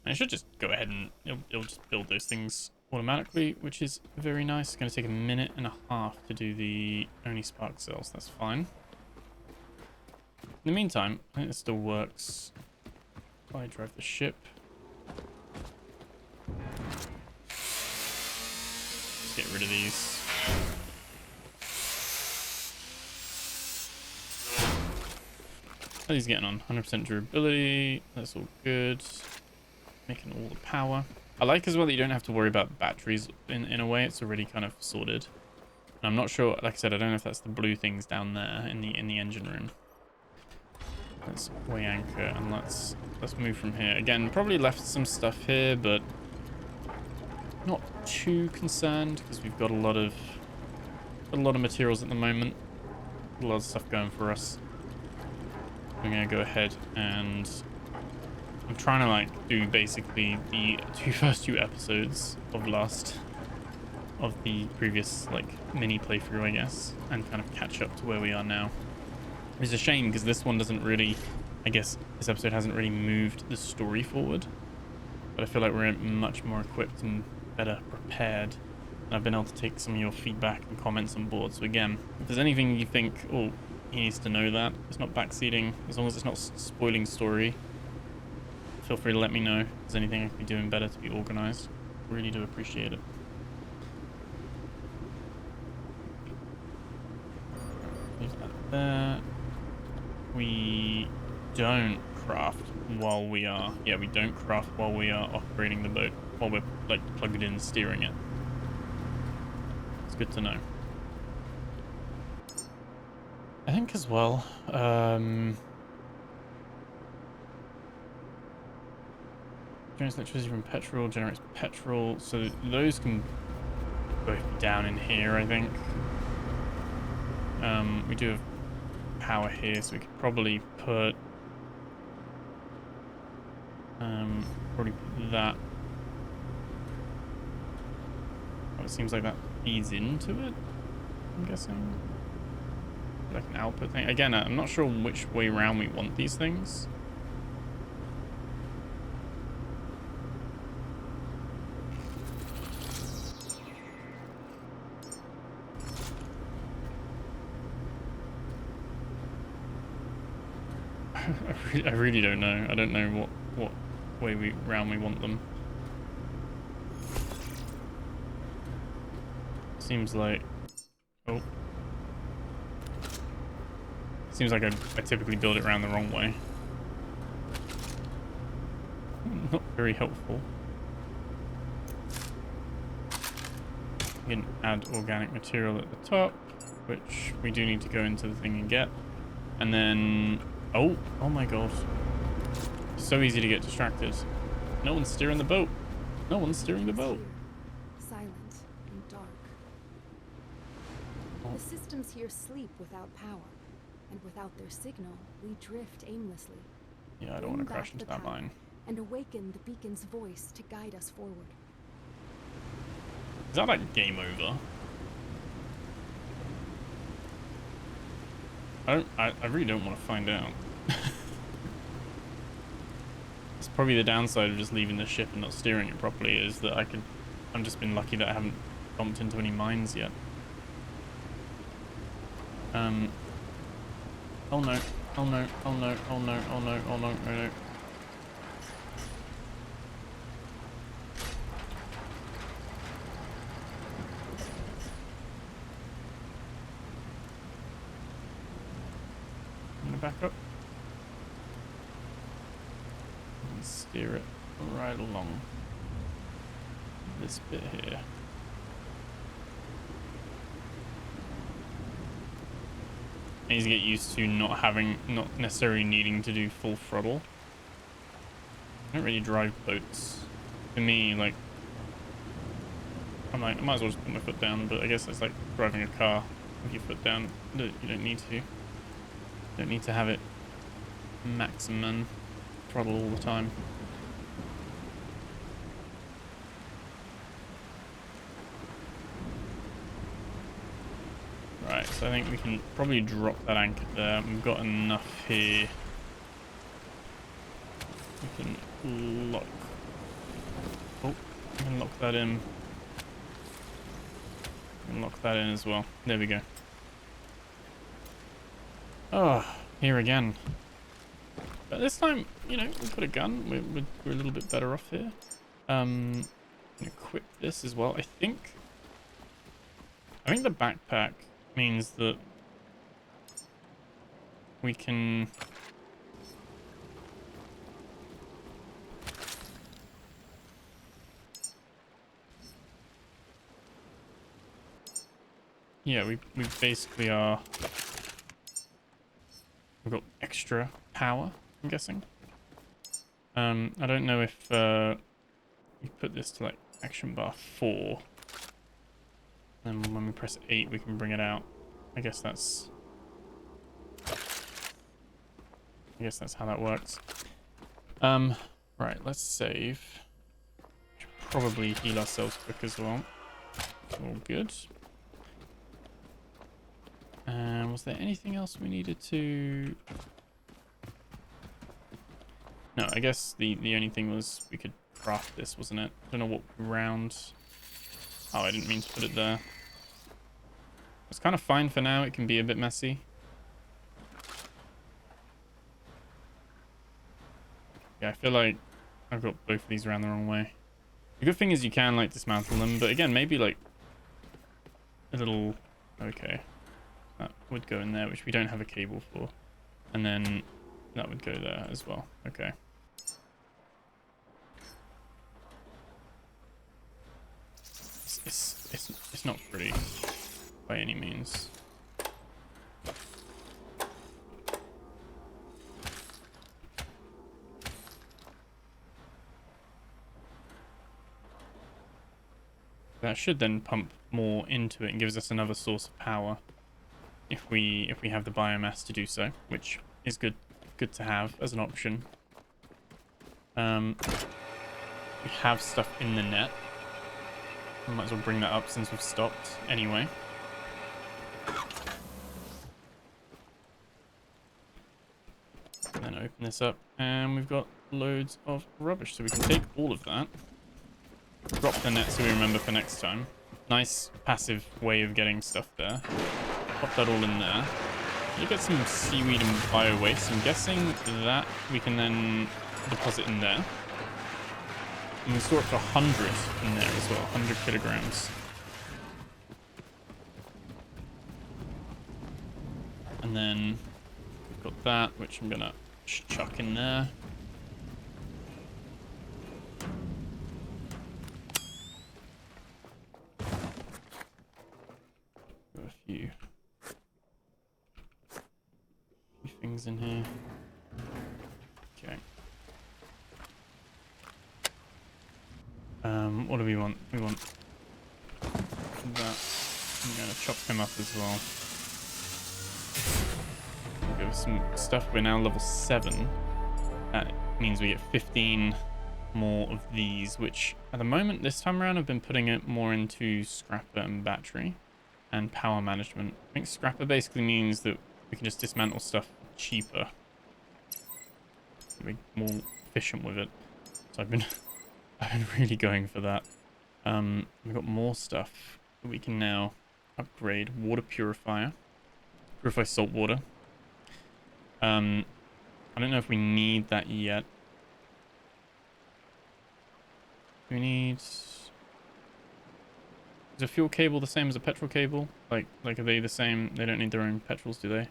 And it should just go ahead and it'll just build those things automatically, which is very nice. It's going to take 1.5 minutes to do the only spark cells. That's fine. In the meantime, I think it still works. I drive the ship. Let's get rid of these. How are these getting on? 100% durability. That's all good. Making all the power. I like as well that you don't have to worry about batteries in a way. It's already kind of sorted. And I'm not sure, like I said, I don't know if that's the blue things down there in the engine room. Let's weigh anchor and let's move from here. Again, probably left some stuff here, but not too concerned because we've got a lot of materials at the moment. A lot of stuff going for us. I'm gonna go ahead and I'm trying to like do basically the first two episodes of the previous like mini playthrough, I guess, and kind of catch up to where we are now. It's a shame because this one doesn't really, I guess this episode hasn't really moved the story forward, but I feel like we're much more equipped and better prepared, and I've been able to take some of your feedback and comments on board. So again, if there's anything you think, oh, he needs to know that, it's not backseating, as long as it's not spoiling story, feel free to let me know if there's anything I could be doing better to be organized. Really do appreciate it. Leave that there. we don't craft while we are... Yeah, we don't craft while we are operating the boat. While we're, like, plugged in and steering it. It's good to know. I think as well, generates electricity from petrol, generates petrol, so those can both be down in here, I think. We do have power here, so we could probably put that. Oh, it seems like that feeds into it, I'm guessing. Like an output thing. Again, I'm not sure which way around we want these things. I really don't know. I don't know what way round we want them. Seems like... Oh. Seems like I typically build it around the wrong way. Not very helpful. We can add organic material at the top, which we do need to go into the thing and get. And then... Oh my god. So easy to get distracted. No one's steering the boat. No one's steering the boat. Silent and dark. Oh. The systems here sleep without power. And without their signal, we drift aimlessly. Yeah, I don't want to crash into that mine. And awaken the beacon's voice to guide us forward. Is that like game over? I really don't want to find out. It's probably the downside of just leaving the ship and not steering it properly, is that I've just been lucky that I haven't bumped into any mines yet. Oh no, oh no, oh no, oh no, oh no, oh no, oh no. I'm gonna back up and steer it right along this bit here. I need to get used to not necessarily needing to do full throttle. I don't really drive boats. To me, like, I'm like, I might as well just put my foot down, but I guess it's like driving a car with your foot down. You don't need to. You don't need to have it maximum throttle all the time. Right, so I think we can probably drop that anchor there. We've got enough here. We can lock... Oh, we can lock that in. We can lock that in as well. There we go. Oh, here again. But this time, you know, we've got a gun. We're a little bit better off here. Equip this as well. I think the backpack means that we can... Yeah, we basically are... We've got extra power, I'm guessing. I don't know if we put this to like action bar 4. And when we press 8, we can bring it out. I guess that's how that works. Right, let's save. Should probably heal ourselves quick as well. All good. Was there anything else we needed to... No, I guess the only thing was we could craft this, wasn't it? I don't know what round... Oh, I didn't mean to put it there. It's kind of fine for now. It can be a bit messy. Yeah, I feel like I've got both of these around the wrong way. The good thing is you can, like, dismantle them. But again, maybe, like, a little... Okay. That would go in there, which we don't have a cable for. And then that would go there as well. Okay. It's not pretty by any means. That should then pump more into it and gives us another source of power if we have the biomass to do so, which is good to have as an option. We have stuff in the net. We might as well bring that up since we've stopped anyway. And then open this up, and we've got loads of rubbish, so we can take all of that. Drop the net so we remember for next time. Nice passive way of getting stuff there. Pop that all in there. You get some seaweed and bio waste. I'm guessing that we can then deposit in there. And we store up to 100 in there as well, 100 kilograms. And then we've got that, which I'm gonna chuck in there. Got a few things in here. Okay. What do we want? We want that. I'm gonna chop him up as well. Give us some stuff. We're now level 7. That means we get 15 more of these, which at the moment, this time around, I've been putting it more into scrapper and battery and power management. I think scrapper basically means that we can just dismantle stuff cheaper. Be more efficient with it. So I've been really going for that. We've got more stuff that we can now upgrade. Water purifier. Purify salt water. I don't know if we need that yet. Do we need... Is a fuel cable the same as a petrol cable? Like are they the same? They don't need their own petrols, do they?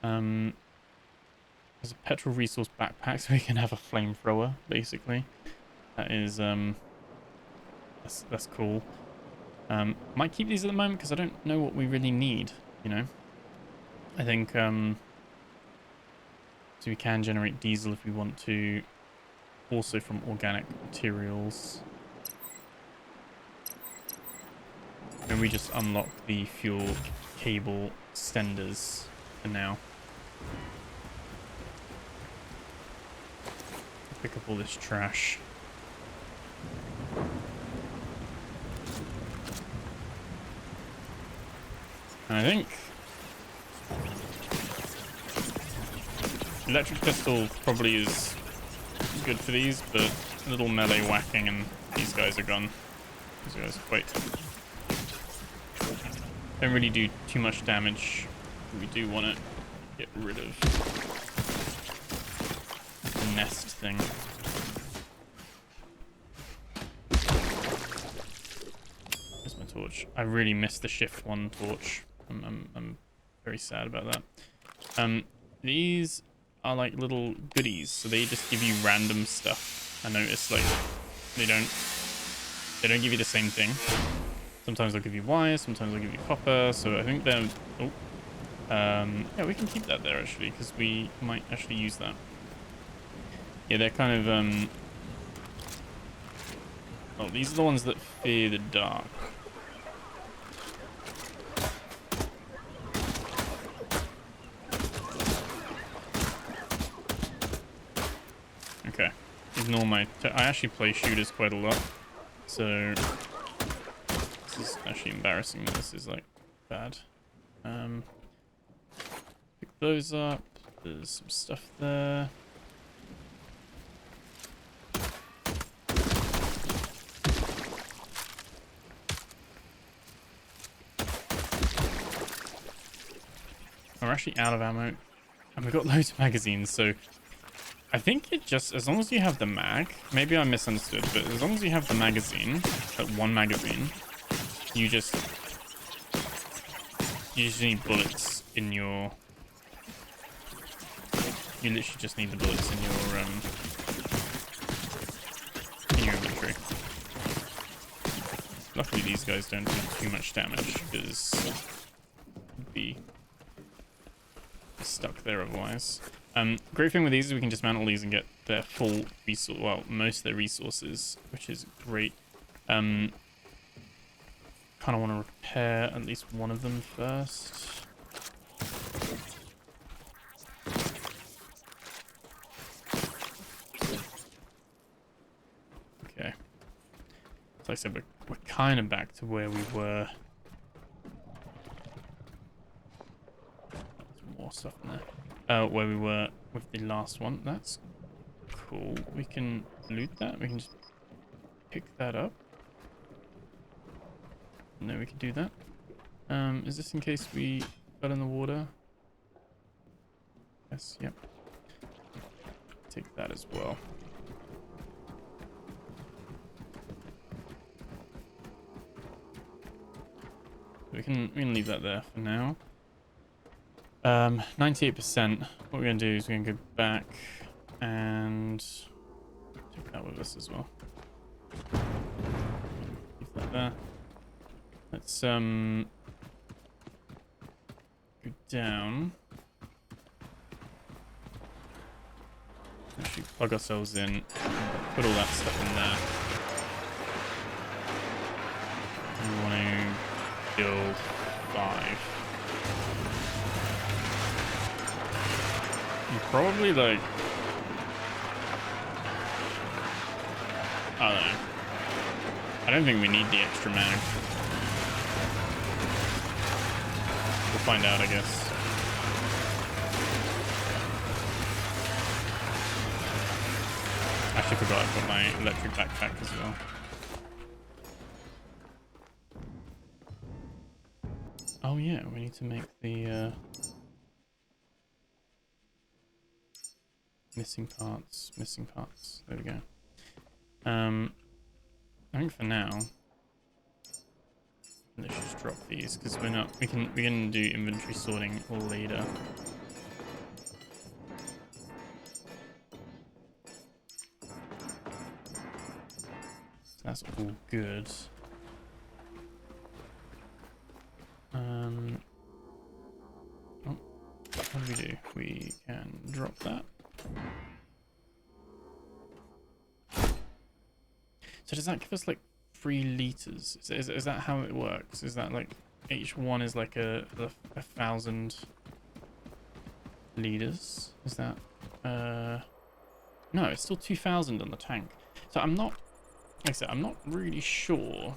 There's a petrol resource backpack, so we can have a flamethrower, basically. That is, that's cool. Might keep these at the moment because I don't know what we really need, you know? I think, so we can generate diesel if we want to, also from organic materials. And we just unlock the fuel cable extenders for now. Pick up all this trash. And I think electric pistol probably is good for these, but a little melee whacking and these guys are gone. These guys are quite... don't really do too much damage. We do want to get rid of the nest thing. There's my torch. I really missed the shift 1 torch. I'm very sad about that. These are like little goodies, so they just give you random stuff. I noticed like they don't give you the same thing. Sometimes they'll give you wire, sometimes they'll give you copper. So I think they're... oh, yeah, we can keep that there actually because we might actually use that. Yeah, they're kind of oh, these are the ones that fear the dark. Okay, ignore my... I actually play shooters quite a lot, so this is actually embarrassing that this is like bad. Pick those up. There's some stuff there. We're actually out of ammo, and we've got loads of magazines, so I think it just, as long as you have the mag, maybe I misunderstood, but as long as you have the magazine, like 1 magazine, you just need bullets in your You literally just need the bullets in your inventory. Luckily, these guys don't do too much damage because they'd be stuck there otherwise. Great thing with these is we can dismantle these and get their full resource, well, most of their resources, which is great. Kind of want to repair at least one of them first. Okay. So like I said, we're kind of back to where we were. There's more stuff in there. Where we were with the last one. That's cool. We can loot that. We can just pick that up. No, we can do that. Is this in case we fell in the water? Yes, yep. Take that as well. We can leave that there for now. 98%. What we're gonna do is we're gonna go back and take that with us as well. Leave that there. Let's go down. Actually plug ourselves in, put all that stuff in there. We want to build 5. And probably like, I don't know. I don't think we need the extra mag. We'll find out, I guess. I actually forgot I've got my electric backpack as well. Oh yeah, we need to make the missing parts. There we go. I think for now, let's just drop these because we're not. We can do inventory sorting later. So that's all good. Oh, what do? We can drop that. So does that give us like 3 liters? Is that how it works? Is that like each one is like a 1,000 liters? Is that no, it's still 2,000 on the tank. So I'm not, like I said, I'm not really sure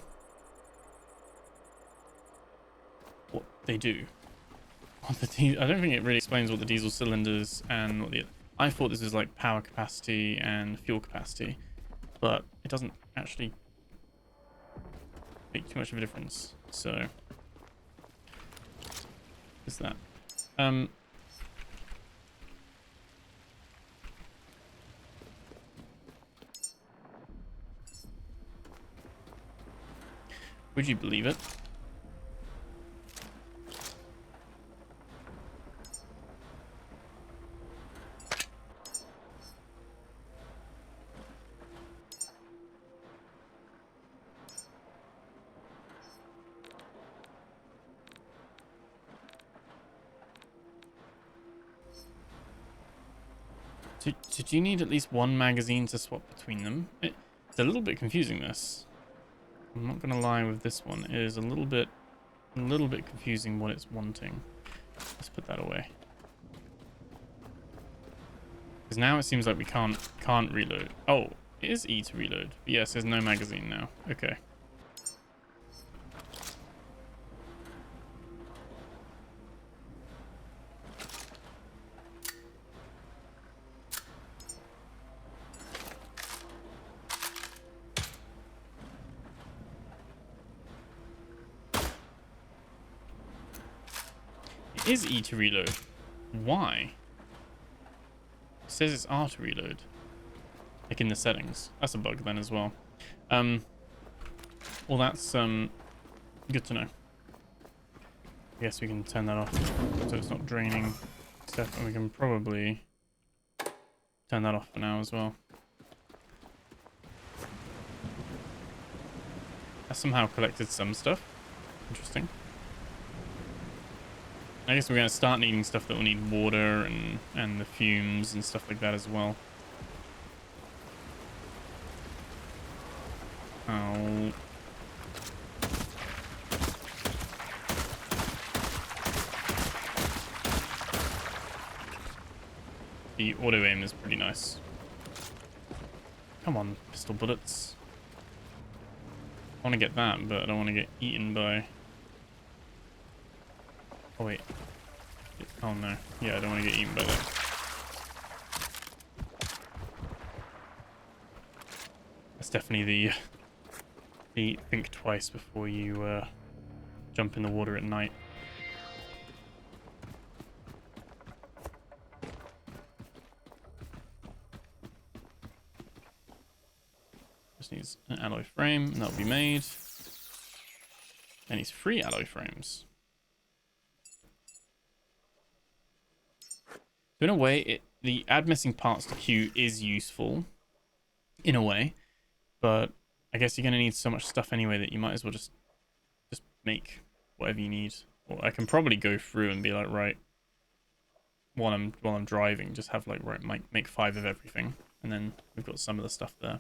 what they do. I don't think it really explains what the diesel cylinders and what the. I thought this was like power capacity and fuel capacity, but it doesn't actually make too much of a difference. So is that would you believe it? So do you need at least 1 magazine to swap between them? It's a little bit confusing, this. I'm not gonna lie with this one. It is a little bit confusing what it's wanting. Let's put that away. Because now it seems like we can't reload. Oh, it is E to reload. But yes, there's no magazine now. Okay. It is E to reload. Why? It says it's R to reload. Like in the settings. That's a bug then as well. Well, that's good to know. I guess we can turn that off so it's not draining stuff, and we can probably turn that off for now as well. I somehow collected some stuff. Interesting. I guess we're going to start needing stuff that will need water and the fumes and stuff like that as well. Oh. The auto aim is pretty nice. Come on, pistol bullets. I want to get that, but I don't want to get eaten by... Oh, wait. Oh, no. Yeah, I don't want to get eaten by that. That's definitely the think twice before you jump in the water at night. Just needs an alloy frame, and that'll be made. And needs 3 alloy frames. So in a way, the add missing parts to queue is useful, in a way, but I guess you're gonna need so much stuff anyway that you might as well just make whatever you need. Or I can probably go through and be like, right, while I'm driving, just have like, right, make 5 of everything, and then we've got some of the stuff there.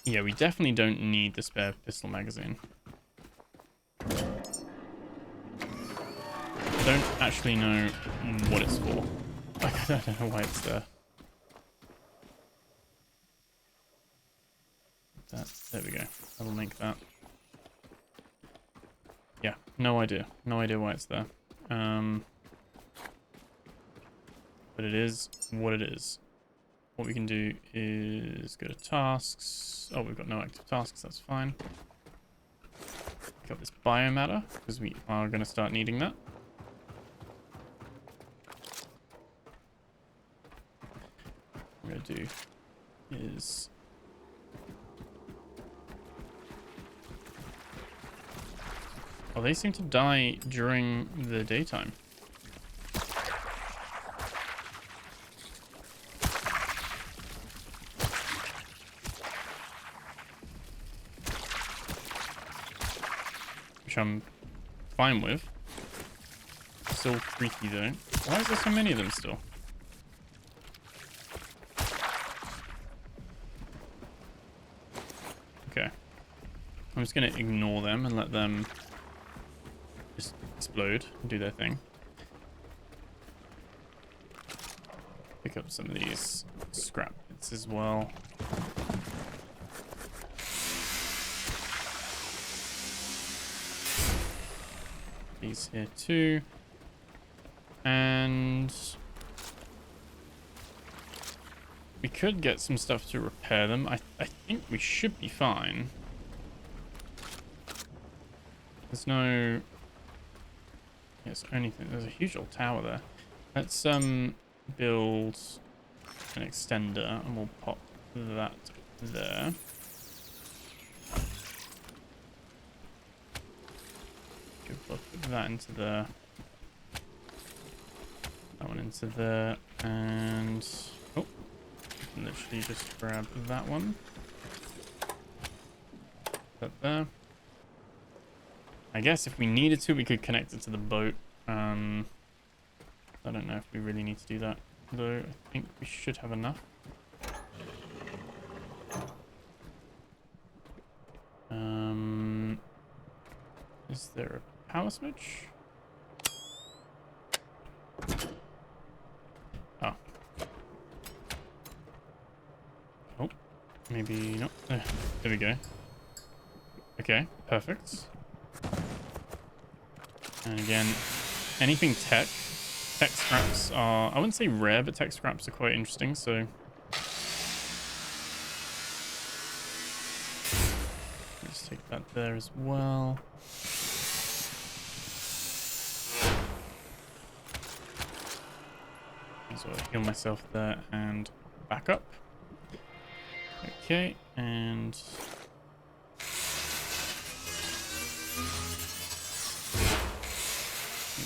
Yeah, we definitely don't need the spare pistol magazine. I don't actually know what it's for. Like, I don't know why it's there. There we go. That'll make that. Yeah, no idea. No idea why it's there. But it is what it is. What we can do is go to tasks. Oh, we've got no active tasks. That's fine. Got this biomatter because we are going to start needing that. What I'm going to do is oh, they seem to die during the daytime. Which I'm fine with. Still freaky though. Why is there so many of them still? Okay. I'm just going to ignore them and let them just explode and do their thing. Pick up some of these scrap bits as well. These here too. And we could get some stuff to repair them. I think we should be fine. There's no... Yes, anything. There's a huge old tower there. Let's build an extender and we'll pop that there. Put that into there. That one into there. And oh, you can literally just grab that one. That there. I guess if we needed to, we could connect it to the boat. I don't know if we really need to do that, though. I think we should have enough. Is there a power switch? Oh. Oh, maybe not. There we go. Okay, perfect. And again, anything tech scraps are, I wouldn't say rare, but tech scraps are quite interesting, so let's take that there as well. So I'll heal myself there and back up. Okay, and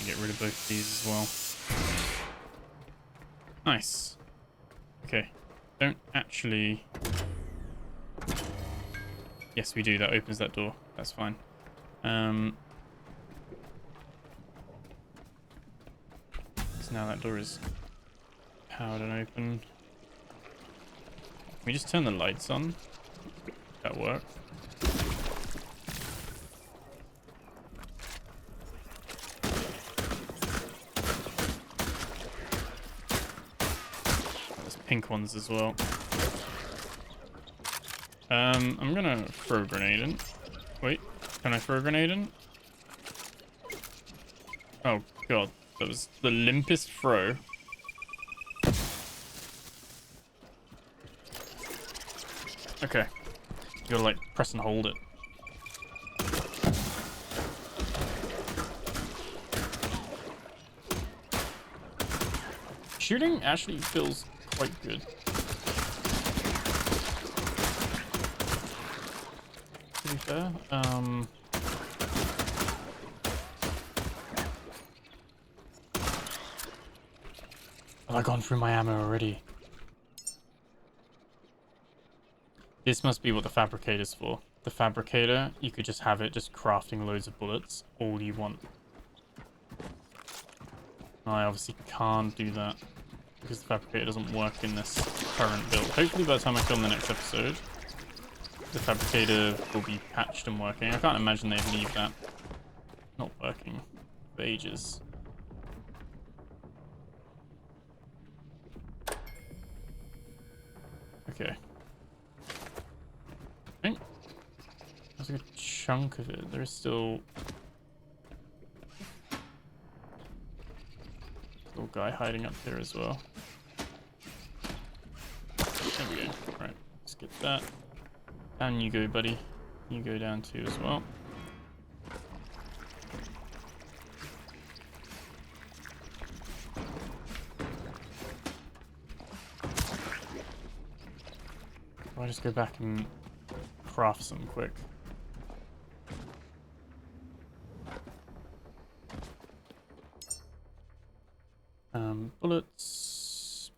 get rid of both of these as well. Nice. Okay, don't actually... Yes, we do. That opens that door. That's fine. So now that door is powered and open. Can we just turn the lights on? That work? There's pink ones as well. I'm gonna throw a grenade in. Wait, can I throw a grenade in? Oh god, that was the limpest throw. Okay. You gotta like press and hold it. Shooting actually feels quite good. To be fair. Have I gone through my ammo already? This must be what the fabricator's for. The fabricator, you could just have it just crafting loads of bullets all you want. I obviously can't do that because the fabricator doesn't work in this current build. Hopefully by the time I film the next episode, the fabricator will be patched and working. I can't imagine they'd leave that not working for ages. Okay. I think there's a good chunk of it. There is still a little guy hiding up here as well. There we go. Right, let's get that. Down you go, buddy. You go down too as well. I'll just go back and craft some quick. Bullets.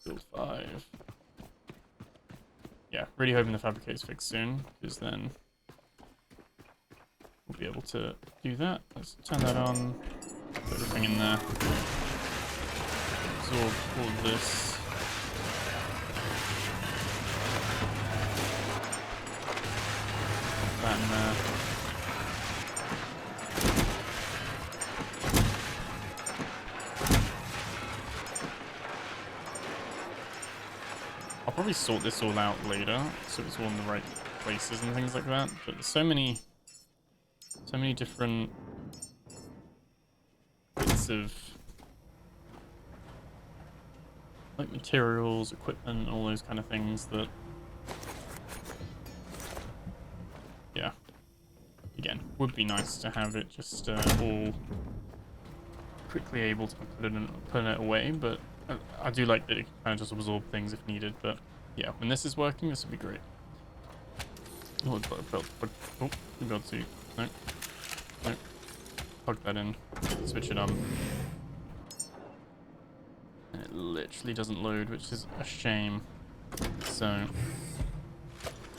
Build 5. Yeah, really hoping the fabricator's fixed soon, because then we'll be able to do that. Let's turn that on. Put everything in there. Absorb all of this. That in there. I'll probably sort this all out later, so it's all in the right places and things like that. But there's so many different bits of like materials, equipment, all those kind of things that, yeah, again, would be nice to have it just all quickly able to put it away, but I do like that it kind of just absorb things if needed. But yeah, when this is working, this would be great. Oh, we got to, no, plug that in, switch it on, and it literally doesn't load, which is a shame. So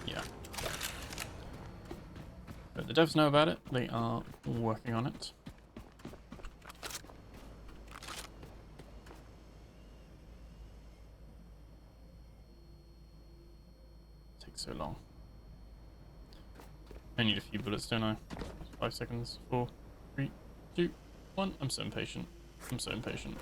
yeah. But the devs know about it. They are working on it. Takes so long. I need a few bullets, don't I? 5 seconds. 4, 3, 2, 1. I'm so impatient. I'm so impatient.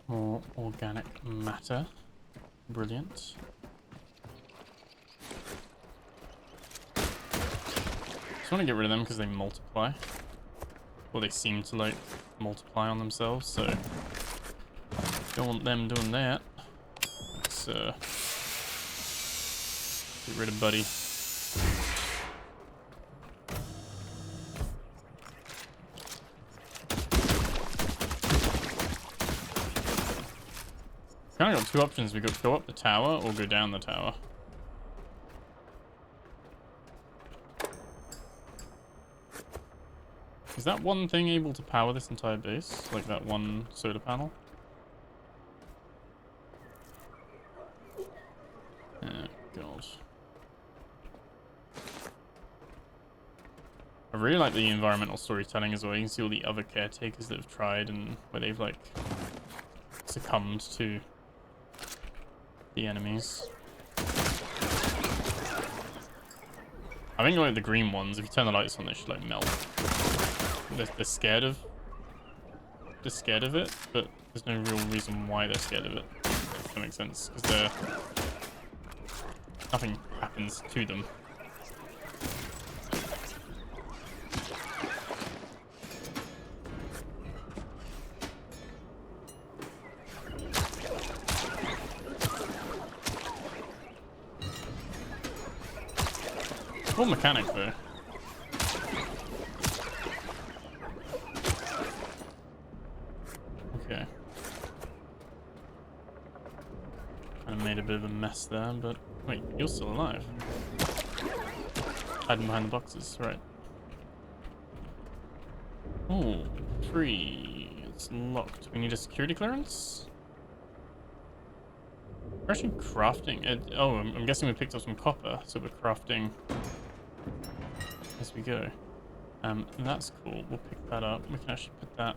More organic matter. Brilliant. Just want to get rid of them because they multiply. Or they seem to like multiply on themselves, so don't want them doing that. Let's get rid of Buddy. Kind of got two options. We could go up the tower or go down the tower. Is that one thing able to power this entire base? Like that one solar panel? Oh, God. I really like the environmental storytelling as well. You can see all the other caretakers that have tried and where they've, like, succumbed to the enemies. I think, like, the green ones, if you turn the lights on, they should, like, melt. They're scared of... They're scared of it, but there's no real reason why they're scared of it. If that makes sense, because they're... Nothing happens to them. Cool mechanic though. Okay. Kind of made a bit of a mess there, but wait, you're still alive. Hiding behind the boxes, right. Oh, free. It's locked. We need a security clearance? We're actually crafting it. Oh, I'm guessing we picked up some copper, so we're crafting as we go. And that's cool. We'll pick that up. We can actually put that.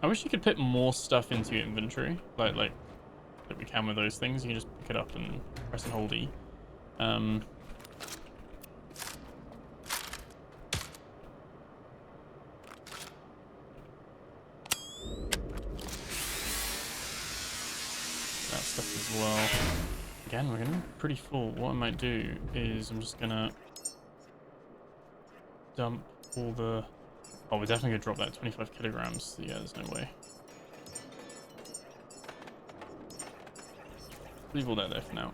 I wish you could put more stuff into your inventory, like that we can with those things. You can just pick it up and press and hold E. That stuff as well. Again, we're gonna be pretty full. What I might do is I'm just gonna dump all the... Oh, we're definitely gonna drop that 25 kilograms. Yeah, there's no way. Leave all that there for now.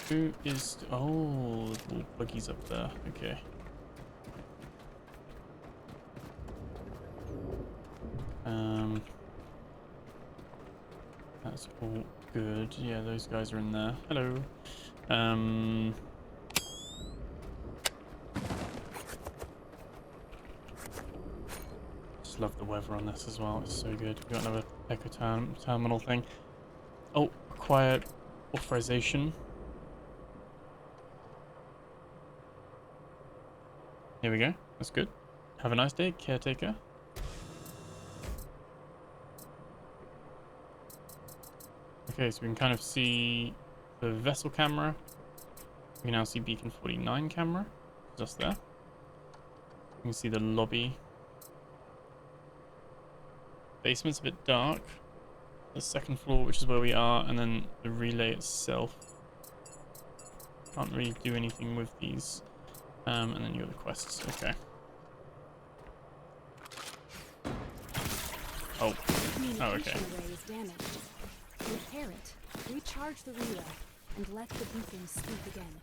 Who is... Oh, the little buggies up there. Okay. That's all good. Yeah, those guys are in there. Hello. Just love the weather on this as well. It's so good. We've got another echo terminal thing. Oh, acquired authorization. Here we go. That's good. Have a nice day, caretaker. Okay, so we can kind of see the vessel camera. We can now see beacon 49 camera, just there. You can see the lobby. Basement's a bit dark. The second floor, which is where we are, and then the relay itself. Can't really do anything with these. And then you have the quests. Okay. Oh. Oh, okay. Repair it, recharge the relay, and let the beacon speak again.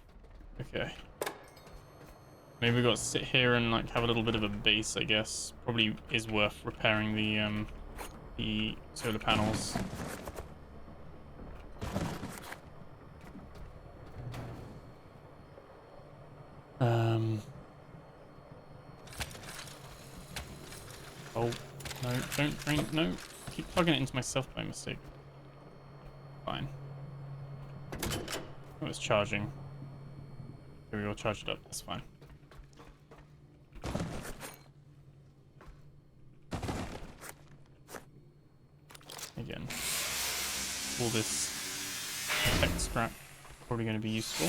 Okay. Maybe we've got to sit here and like have a little bit of a base, I guess. Probably is worth repairing the solar panels. Oh, no, don't drain, no. Keep plugging it into myself by mistake. Fine. Oh, it's charging. Here we go, charge it up, that's fine. Again, all this tech scrap probably going to be useful.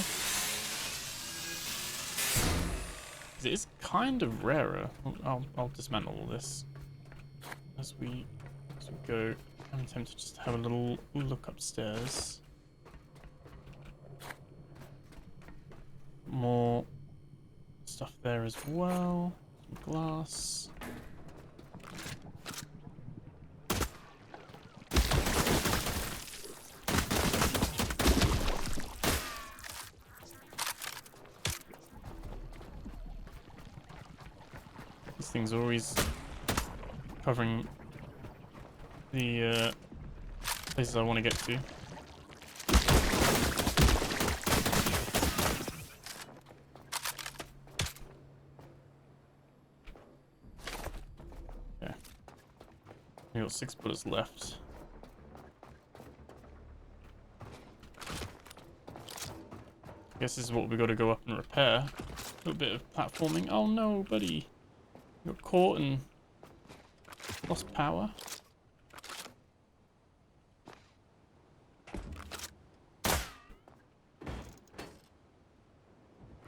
It is kind of rarer. I'll dismantle all this as we go. I'm tempted just to have a little look upstairs. More stuff there as well. Some glass. These things are always covering the places I want to get to. We got 6 bullets left. I guess this is what we got to go up and repair. A little bit of platforming. Oh no, buddy. You got caught and lost power.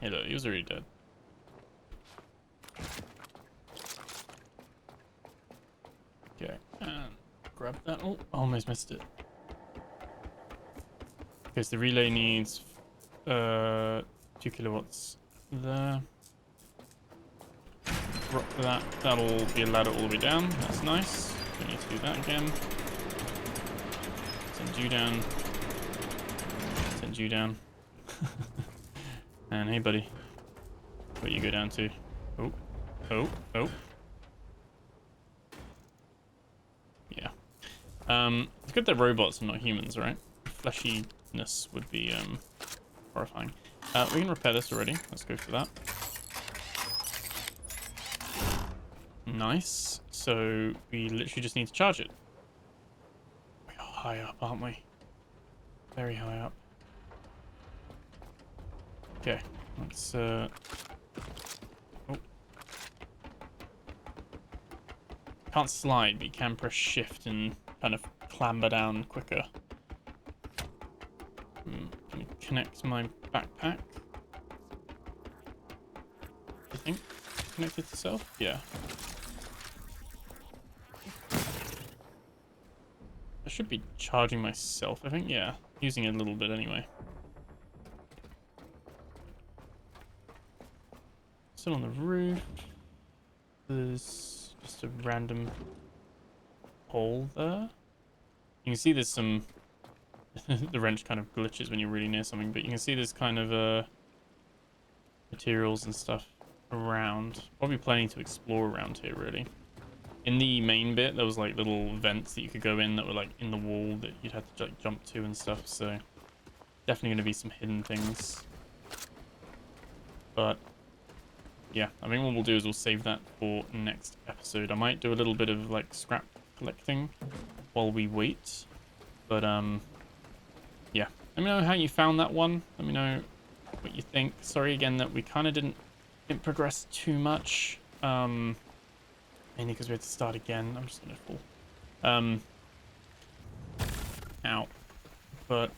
Hey look, he was already dead. Okay, and grab that. Oh, almost missed it. Okay, so the relay needs 2 kilowatts there. Drop that. That'll be a ladder all the way down. That's nice. Don't need to do that again. Send you down. Send you down. And hey, buddy. Where you go down to? Oh, oh, oh. Yeah. It's good they're robots and not humans, right? Fleshiness would be horrifying. We can repair this already. Let's go for that. Nice. So we literally just need to charge it. We are high up, aren't we? Very high up. Okay, let's oh. Can't slide, but you can press shift and kind of clamber down quicker. Can you connect my backpack? I think connected to itself? Yeah. I should be charging myself, I think, yeah. Using it a little bit anyway. Still on the roof. There's just a random hole there. You can see there's some... the wrench kind of glitches when you're really near something, but you can see there's kind of materials and stuff around. Probably planning to explore around here, really. In the main bit, there was like little vents that you could go in that were like in the wall that you'd have to like jump to and stuff, so definitely going to be some hidden things. But yeah, I think what we'll do is we'll save that for next episode. I might do a little bit of like scrap collecting while we wait, but yeah, let me know how you found that one. Let me know what you think. Sorry again that we kind of didn't progress too much, mainly because we had to start again. I'm just gonna fall out, but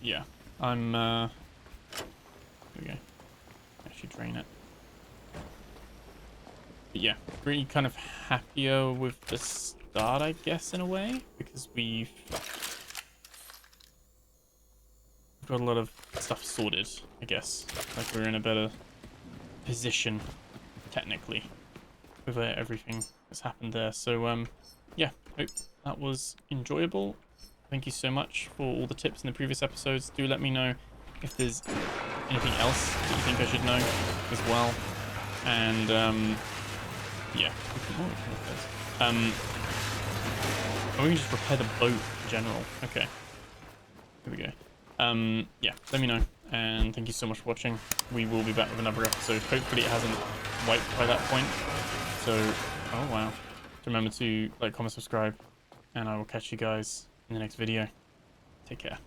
yeah, I'm here we go. Actually drain it. But yeah, really kind of happier with the start, I guess, in a way, because we've got a lot of stuff sorted, I guess. Like we're in a better position, technically, with everything that's happened there. So yeah, hope that was enjoyable. Thank you so much for all the tips in the previous episodes. Do let me know if there's anything else that you think I should know as well. And yeah, we can just repair the boat in general. Okay, here we go. Yeah, let me know, and thank you so much for watching. We will be back with another episode. Hopefully it hasn't wiped by that point. So, oh wow. Remember to like, comment, subscribe, and I will catch you guys in the next video. Take care.